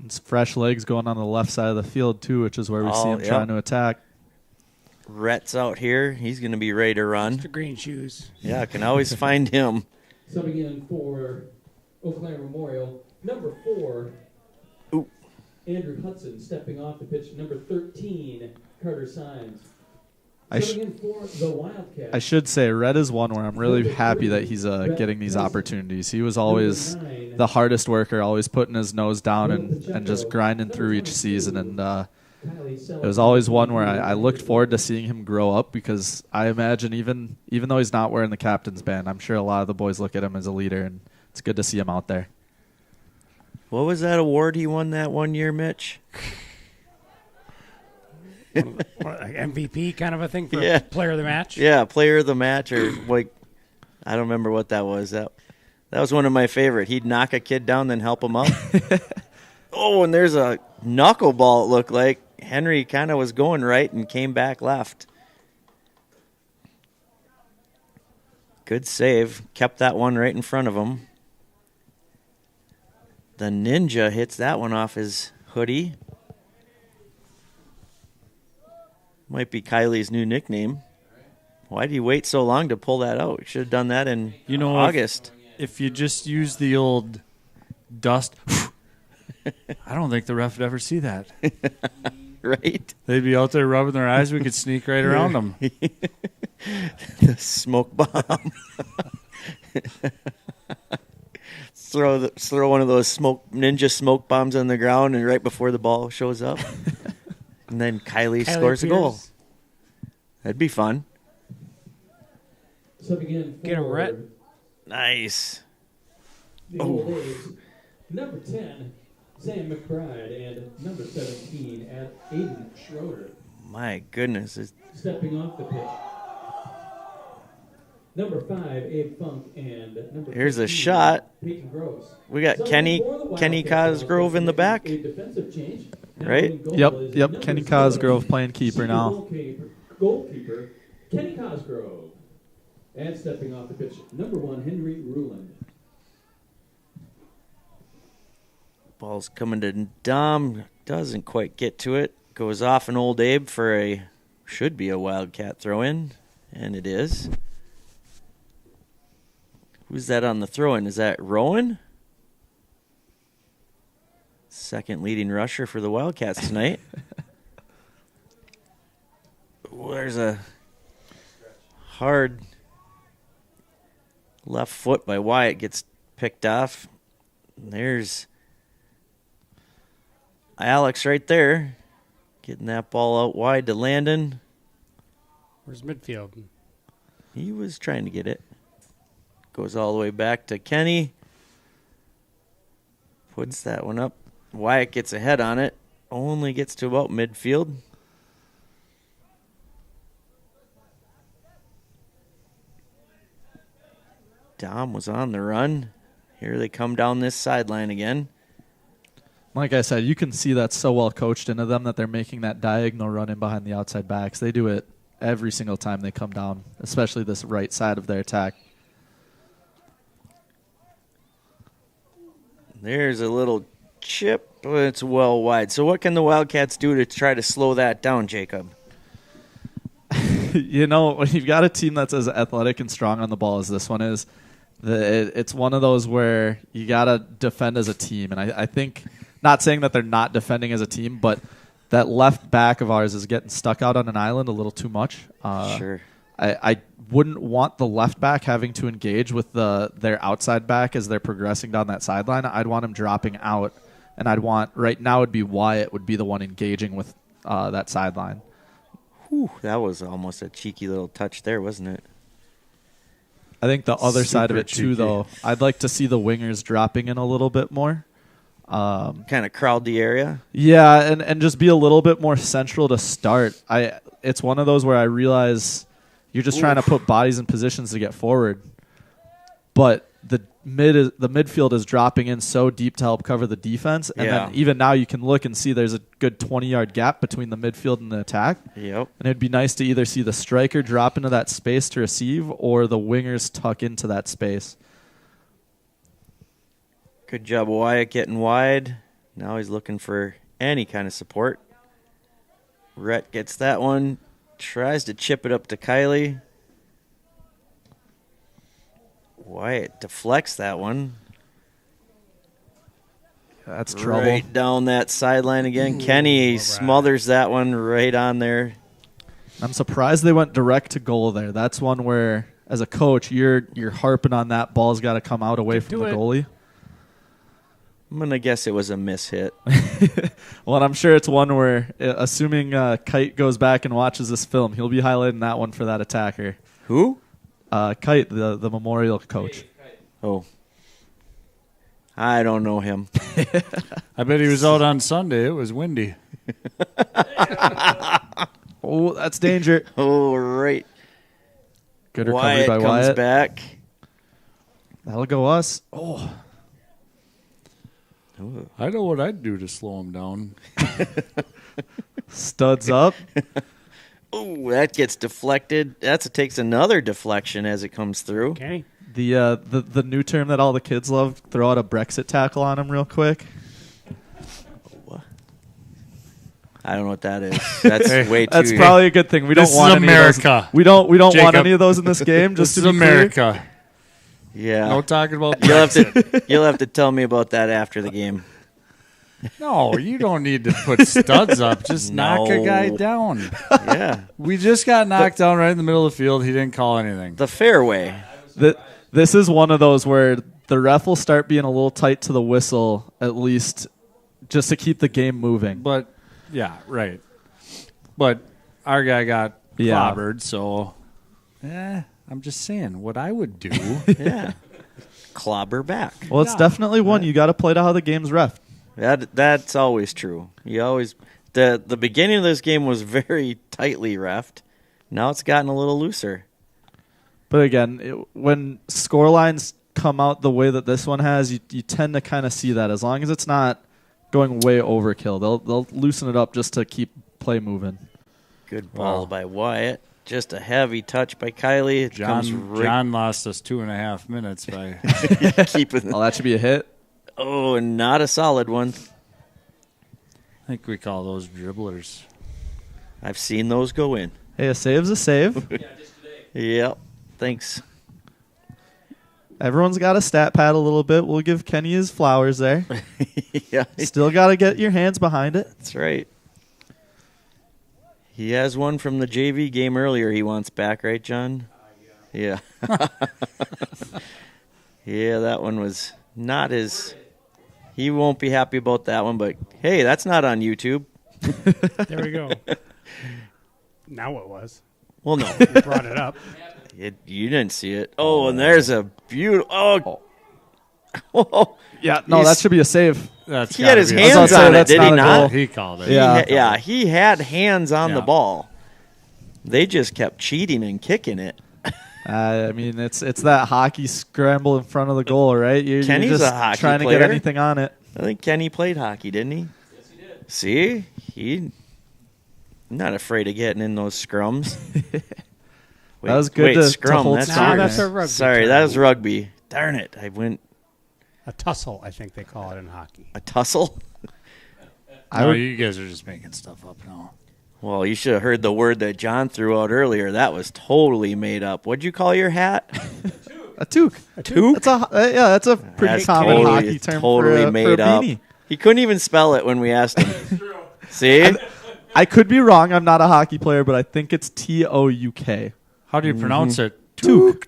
It's fresh legs going on the left side of the field, too, which is where we see him trying to attack. Rhett's out here. He's going to be ready to run. Mr. Green Shoes. Yeah, I can always find him. Subbing in for Eau Claire Memorial, number 4, Ooh. Andrew Hudson. Stepping off the pitch, number 13, Carter Sines. I should say, Red is one where I'm really happy that he's getting these opportunities. He was always the hardest worker, always putting his nose down and just grinding through each season. And it was always one where I looked forward to seeing him grow up, because I imagine even though he's not wearing the captain's band, I'm sure a lot of the boys look at him as a leader, and it's good to see him out there. What was that award he won that one year, Mitch? Like MVP kind of a thing for player of the match? Yeah, player of the match, or like, I don't remember what that was. That was one of my favorite. He'd knock a kid down, then help him up. Oh, and there's a knuckleball, it looked like. Henry kind of was going right and came back left. Good save. Kept that one right in front of him. The Ninja hits that one off his hoodie. Might be Kylie's new nickname. Why did he wait so long to pull that out? Should have done that in August. If you just use the old dust, I don't think the ref would ever see that. Right? They'd be out there rubbing their eyes. We could sneak right around them. The smoke bomb. Throw one of those ninja smoke bombs on the ground, and right before the ball shows up. And then Kylie scores a goal. That'd be fun. Get him right. Nice. The Old Days, number 10, Sam McBride, and number 17, Aiden Schroeder. My goodness. Stepping off the pitch, number 5, Abe Funk, and number Here's 15, a shot. Peyton Gross. We got Kenny Cosgrove in the back. A defensive change. Right? Yep. Kenny Cosgrove playing keeper now. Goalkeeper, Kenny Cosgrove. And stepping off the pitch, number 1, Henry Ruland. Ball's coming to Dom. Doesn't quite get to it. Goes off an Old Abe for should be a Wildcat throw-in. And it is. Who's that on the throw-in? Is that Rowan? Second leading rusher for the Wildcats tonight. There's a hard left foot by Wyatt. Gets picked off. There's Alex right there. Getting that ball out wide to Landon. Where's midfield? He was trying to get it. Goes all the way back to Kenny. Puts that one up. Wyatt gets ahead on it. Only gets to about midfield. Dom was on the run. Here they come down this sideline again. Like I said, you can see that's so well coached into them that they're making that diagonal run in behind the outside backs. They do it every single time they come down, especially this right side of their attack. There's a little chip, but it's well wide. So what can the Wildcats do to try to slow that down, Jacob? You know, when you've got a team that's as athletic and strong on the ball as this one is, it's one of those where you got to defend as a team. And I think, not saying that they're not defending as a team, but that left back of ours is getting stuck out on an island a little too much. Sure. I wouldn't want the left back having to engage with their outside back as they're progressing down that sideline. I'd want him dropping out, and I'd want, right now would be Wyatt would be the one engaging with that sideline. Whew, that was almost a cheeky little touch there, wasn't it? I think the other side of Super it too, cheeky. though, I'd like to see the wingers dropping in a little bit more. Kind of crowd the area. Yeah, and just be a little bit more central to start. It's one of those where I realize you're just trying to put bodies in positions to get forward, but the midfield is dropping in so deep to help cover the defense, and then even now you can look and see there's a good 20-yard gap between the midfield and the attack. Yep. And it'd be nice to either see the striker drop into that space to receive or the wingers tuck into that space. Good job, Wyatt, getting wide. Now he's looking for any kind of support. Rhett gets that one. Tries to chip it up to Kylie. Wyatt deflects that one. That's trouble. Right down that sideline again. Kenny smothers that one right on there. I'm surprised they went direct to goal there. That's one where, as a coach, you're harping on that ball's got to come out away from the goalie. I'm going to guess it was a miss hit. Well, and I'm sure it's one where, assuming Kite goes back and watches this film, he'll be highlighting that one for that attacker. Who? Kite, the Memorial coach. Oh. I don't know him. I bet he was out on Sunday. It was windy. Oh, that's danger. Oh, right. Good recovery Wyatt by comes Wyatt. back. That'll go us. Oh. I know what I'd do to slow him down. Studs up. Oh, that gets deflected. That takes another deflection as it comes through. Okay. The new term that all the kids love, throw out a Brexit tackle on him real quick. I don't know what that is. That's way too. That's probably a good thing. We This don't want is any America. Of those. We don't want Jacob. any of those in this game. Just This to is be clear. America. Yeah. No talking about You'll have Brexit. you'll have to tell me about that after the game. No, you don't need to put studs up. Just knock a guy No. down. Yeah. We just got knocked down right in the middle of the field. He didn't call anything. The fairway. This is one of those where the ref will start being a little tight to the whistle, at least, just to keep the game moving. But, yeah, right. But our guy got clobbered, so I'm just saying what I would do. Yeah. Clobber back. Well, it's definitely one you got to play to how the game's ref. That's always true. You always the beginning of this game was very tightly reffed. Now it's gotten a little looser. But again, when score lines come out the way that this one has, you tend to kind of see that. As long as it's not going way overkill, they'll loosen it up just to keep play moving. Good ball by Wyatt. Just a heavy touch by Kylie. It comes John lost us 2.5 minutes by keeping. Oh, that should be a hit. Oh, not a solid one. I think we call those dribblers. I've seen those go in. Hey, a save's a save. Yep. Thanks. Everyone's got a stat pad a little bit. We'll give Kenny his flowers there. Yeah, Still got to get your hands behind it. that's right. He has one from the JV game earlier he wants back, right, John? Yeah. Yeah, that one was not his. He won't be happy about that one, but hey, that's not on YouTube. There we go. Now it was. Well, no. You brought it up. You didn't see it. Oh, and there's a beautiful. Oh. Yeah, no, He's- that should be a save. That's He had his gotta be- I was hands about to say, on it, that's did he not a not? goal. He called it. Yeah. He had hands on the Yeah. ball. They just kept cheating and kicking it. I mean, it's that hockey scramble in front of the goal, right? You're Kenny's just a hockey trying to player. get anything on it. I think Kenny played hockey, didn't he? Yes, he did. See? He not afraid of getting in those scrums. Wait, That was good to scrum. hold That's strong Nah, right. that's a rugby Sorry, term. that was rugby. Darn it. I went A tussle, I think they call it in hockey. a tussle. No, you guys are just making stuff up now. Well, you should have heard the word that John threw out earlier. That was totally made up. What'd you call your hat? A toque. A toque? That's a pretty That's common totally- hockey term totally for a made up. beanie. He couldn't even spell it when we asked him. See? I could be wrong. I'm not a hockey player, but I think it's Touk. How do you pronounce it? Toque.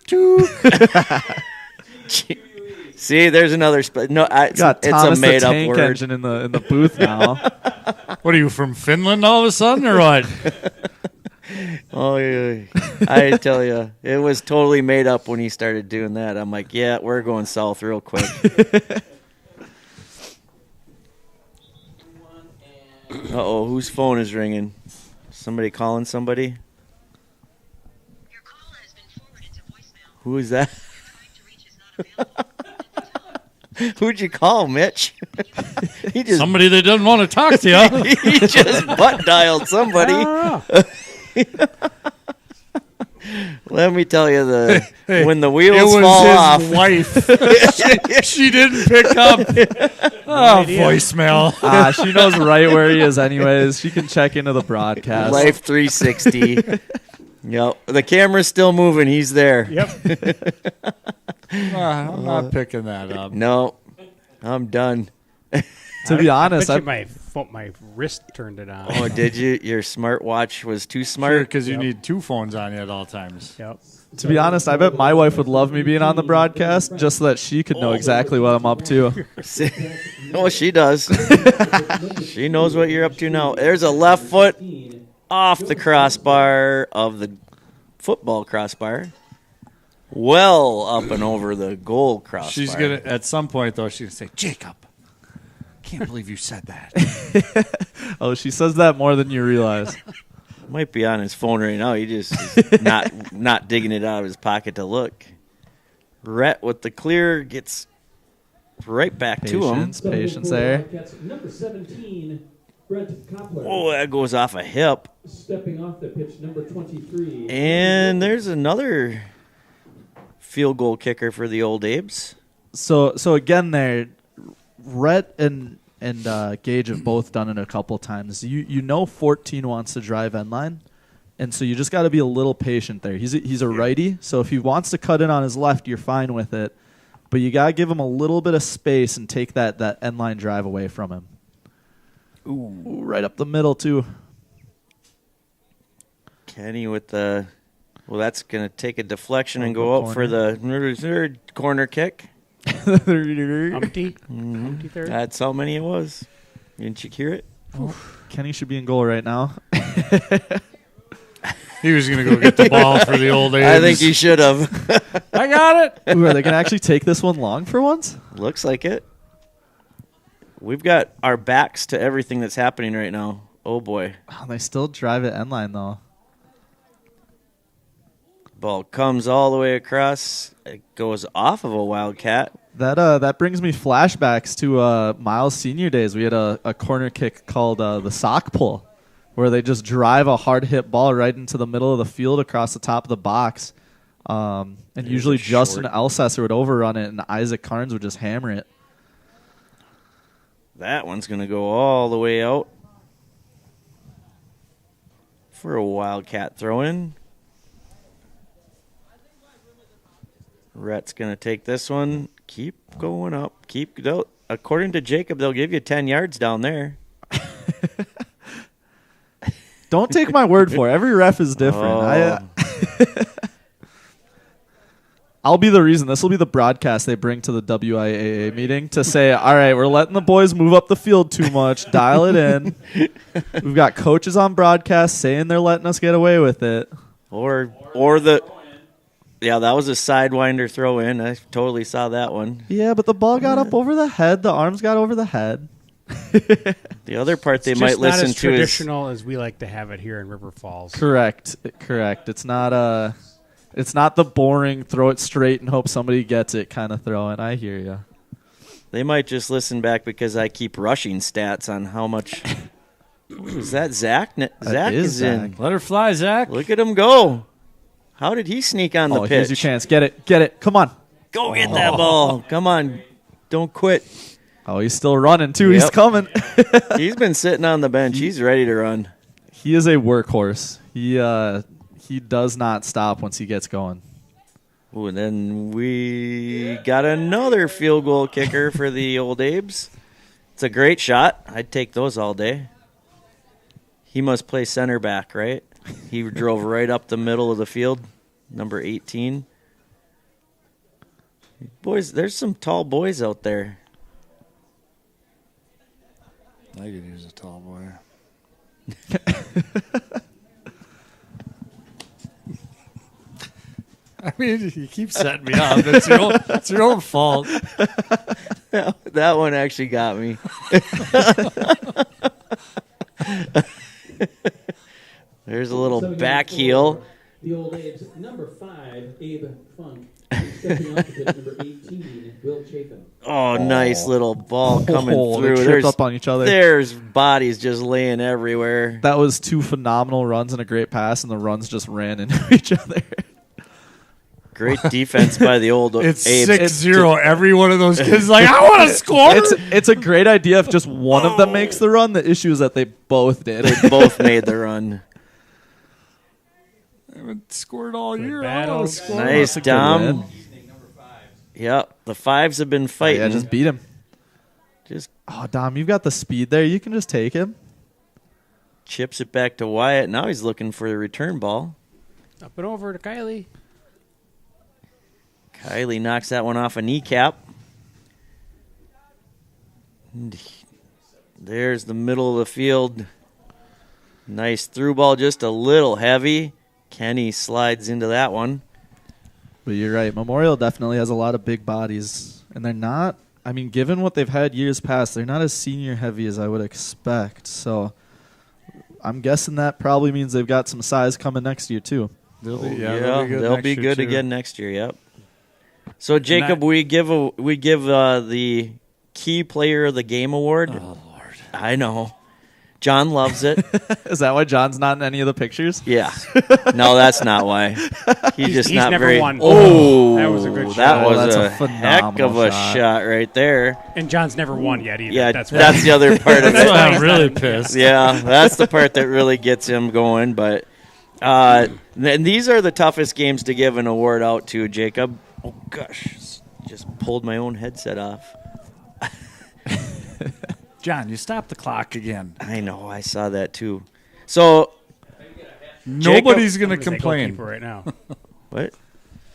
See, there's another. No, it's Got a Thomas made the up Tank word. Engine in the booth now. What are you from Finland all of a sudden, or what? Oh, yeah. I tell you, it was totally made up when he started doing that. I'm like, yeah, we're going south real quick. Uh-oh, whose phone is ringing? Somebody calling somebody? Your call has been forwarded to voicemail. Who is that? Trying to reach is not available. Who'd you call, Mitch? he just Somebody that doesn't want to talk to you. he just butt dialed somebody. Let me tell you, when the It wheels was fall his off. wife. She didn't pick up. Oh, voicemail. She knows right where he is anyways. She can check into the broadcast. Life 360. Yep. The camera's still moving. He's there. Yep. I'm not picking that up. No, I'm done. To be honest, Bet you my wrist turned it on. Oh, did you? Your smartwatch was too Sure, smart? because you Yep. need two phones on you at all times. Yep. to be honest, I bet my wife would love me being on the broadcast just so that she could know exactly what I'm up to. Oh, she does. She knows what you're up to now. There's a left foot off the crossbar of the football crossbar. Well up and over the goal crossbar. She's gonna at some point though. She's gonna say, "Jacob, can't believe you said that." Oh, she says that more than you realize. Might be on his phone right now. He just is not digging it out of his pocket to look. Rhett with the clear gets right back to him. Patience there. Number 17, Brent Koppler. Oh, that goes off a hip. Stepping off the pitch, number 23. And there's another field goal kicker for the old Abes. So again, there, Rhett and Gage have both done it a couple times. You know 14 wants to drive end line, and so you just got to be a little patient there. He's a righty, so if he wants to cut in on his left, you're fine with it. But you got to give him a little bit of space and take that end line drive away from him. Ooh, right up the middle too. Kenny with the... Well, that's going to take a deflection and go out for the third corner kick. Humpty. Humpty third. That's how many it was. Didn't you hear it? Kenny should be in goal right now. He was gonna go get the ball for the old Abes. I think he should have. I got it. Ooh, are they gonna actually take this one long for once? Looks like it. We've got our backs to everything that's happening right now. Oh, boy. Oh, they still drive it end line though. Ball comes all the way across. It goes off of a Wildcat. That brings me flashbacks to Miles' senior days. We had a corner kick called the sock pull, where they just drive a hard hit ball right into the middle of the field across the top of the box. And usually Justin Elsesser would overrun it, and Isaac Carnes would just hammer it. That one's going to go all the way out for a Wildcat throw-in. Rhett's going to take this one. Keep going up. According to Jacob, they'll give you 10 yards down there. Don't take my word for it. Every ref is different. I'll be the reason. This will be the broadcast they bring to the WIAA meeting to say, all right, we're letting the boys move up the field too much. Dial it in. We've got coaches on broadcast saying they're letting us get away with it. Or that was a sidewinder throw in. I totally saw that one. Yeah, but the ball got up over the head. The arms got over the head. The other part they It's might just not listen as to traditional as we like to have it here in River Falls. Correct. It's not the boring throw it straight and hope somebody gets it kind of throwing. I hear you. They might just listen back because I keep rushing stats on how much. Is that Zach? Zach is in. Let her fly, Zach. Look at him go. How did he sneak on the pitch? Here's your chance. Get it. Come on. Go get that ball. Come on. Don't quit. Oh, he's still running, too. Yep. He's coming. He's been sitting on the bench. He's ready to run. He is a workhorse. He does not stop once he gets going. Ooh, and then we got another field goal kicker for the Old Abes. It's a great shot. I'd take those all day. He must play center back, right? He drove right up the middle of the field, number 18. Boys, there's some tall boys out there. I could use a tall boy. I mean, you keep setting me up. It's your own fault. That one actually got me. There's a little back heel. The Old Abes, number 5, Abe Funk. Stepping up to number 18, Will Chapin. Oh, nice little ball coming through. They tripped up on each other. There's bodies just laying everywhere. That was 2 phenomenal runs and a great pass, and the runs just ran into each other. Great defense by the Old It's Abes. 6-0. Every one of those kids is like, I want to score. It's a great idea if just one of them makes the run. The issue is that they both did. They both made the run. I haven't scored all year. battle. Nice, Dom. Yep, the fives have been fighting. Yeah, just beat him. Dom, you've got the speed there. You can just take him. Chips it back to Wyatt. Now he's looking for the return ball. Up and over to Kylie. Kylie knocks that one off a kneecap. There's the middle of the field. Nice through ball, just a little heavy. Kenny slides into that one. But you're right. Memorial definitely has a lot of big bodies. And they're not, I mean, given what they've had years past, they're not as senior heavy as I would expect. So I'm guessing that probably means they've got some size coming next year, too. They'll be good again next year, yep. So, Jacob, we give the key player of the game award. Oh, Lord. I know. John loves it. Is that why John's not in any of the pictures? Yeah. No, that's not why. He's never very. won. Oh, that was a good shot. That was that's a a heck of a phenomenal shot right there. And John's never won yet either. Yeah, that's the other part of That's it. why I'm really pissed. Yeah, that's the part that really gets him going. But and these are the toughest games to give an award out to, Jacob. Oh, gosh. Just pulled my own headset off. John, you stopped the clock again. I know. I saw that, too. So Nobody's going to I'm gonna say complain. goalkeeper right now. what?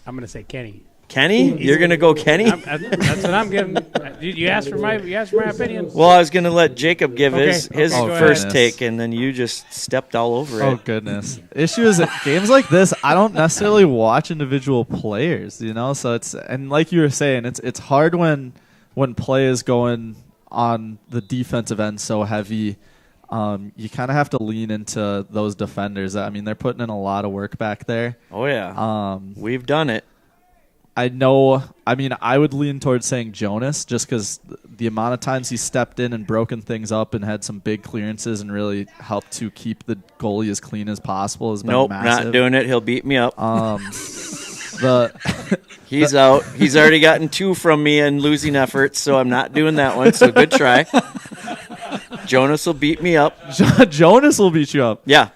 I'm going to say Kenny. Kenny? You're going to go Kenny? That's what I'm giving. You asked for my opinion. Well, I was going to let Jacob give his Okay, go first ahead. take, and then you just stepped all over Oh, it. goodness. Issue is that games like this, I don't necessarily watch individual players, you know? So it's, and like you were saying, it's hard when play is going on the defensive end so heavy. You kind of have to lean into those defenders. I mean, they're putting in a lot of work back there. Oh, yeah. We've done it. I know. I mean, I would lean towards saying Jonas just because the amount of times he stepped in and broken things up and had some big clearances and really helped to keep the goalie as clean as possible has been Nope, massive. not doing it. He'll beat me up. He's out. He's already gotten 2 from me in losing efforts, so I'm not doing that one. So good try. Jonas will beat me up. Jonas will beat you up. Yeah.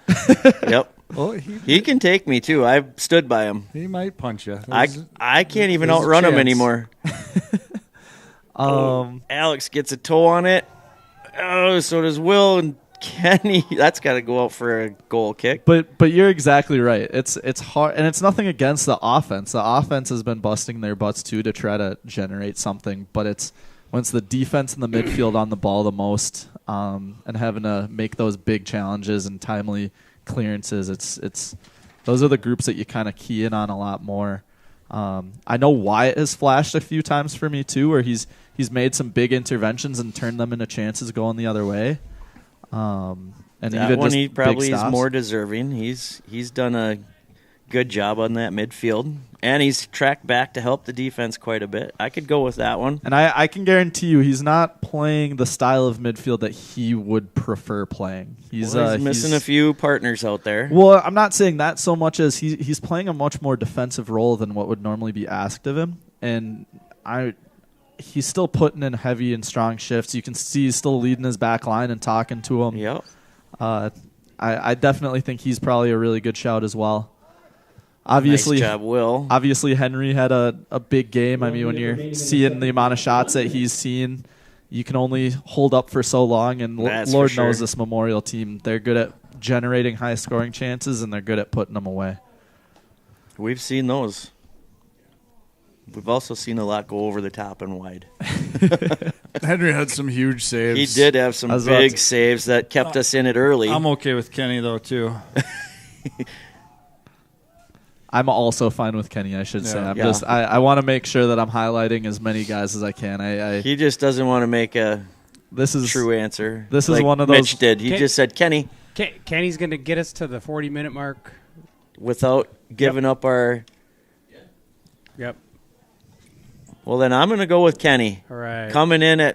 Yep. Well, He can take me too. I've stood by him. he might punch you. I can't even there's a outrun him chance. anymore. Alex gets a toe on it. Oh, so does Will and Kenny. That's got to go out for a goal kick. But you're exactly right. It's hard, and it's nothing against the offense. The offense has been busting their butts too to try to generate something. But it's when it's the defense in the midfield on the ball the most, and having to make those big challenges and timely clearances. It's those are the groups that you kind of key in on a lot more. I know Wyatt has flashed a few times for me too, where he's made some big interventions and turned them into chances going the other way. And That even one just he probably big is stops. more deserving. He's done a good job on that midfield, and he's tracked back to help the defense quite a bit. I could go with that one. And I can guarantee you he's not playing the style of midfield that he would prefer playing. He's Missing a few partners out there. Well, I'm not saying that so much as he's playing a much more defensive role than what would normally be asked of him. And he's still putting in heavy and strong shifts. You can see he's still leading his back line and talking to him. Yep. I definitely think he's probably a really good shout as well. Obviously, nice job, Will. Obviously, Henry had a big game. I mean, when you're seeing the amount of shots that he's seen, you can only hold up for so long. And That's Lord for sure. knows this Memorial team, they're good at generating high scoring chances, and they're good at putting them away. We've seen those. We've also seen a lot go over the top and wide. Henry had some huge saves. He did have some big saves that kept us in it early. I'm okay with Kenny, though, too. I'm also fine with Kenny, I should say. Yeah. I want to make sure that I'm highlighting as many guys as I can. He just doesn't want to make a this is true answer. This is like one of those. Mitch did. He just said Kenny Kenny's going to get us to the 40-minute mark. without giving up our. Yep. Well, then I'm going to go with Kenny. All right. Coming in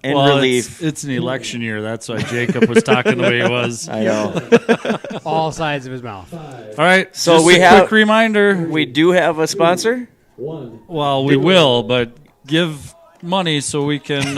relief. It's an election year. That's why Jacob was talking the way he was. I know. All sides of his mouth. All right. So just we a have quick reminder. We do have a sponsor. Well, we will, but give money so we can.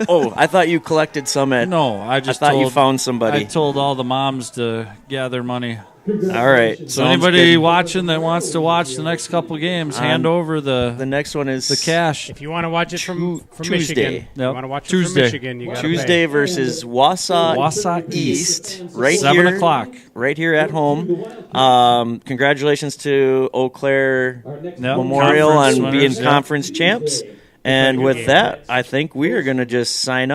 Oh, I thought you collected some at. No, I thought you found somebody. I told all the moms to gather money. All right. So anybody watching that wants to watch the next couple games, hand over the next one is the cash. If you want to watch it from Tuesday. Michigan, Yep. you want to watch it Tuesday. from Michigan, you got to Tuesday versus Wausau East, right 7 here, o'clock, right here at home. Congratulations to Eau Claire Memorial Conference on being winners, yeah. conference champs. And with that, I think we are going to just sign out.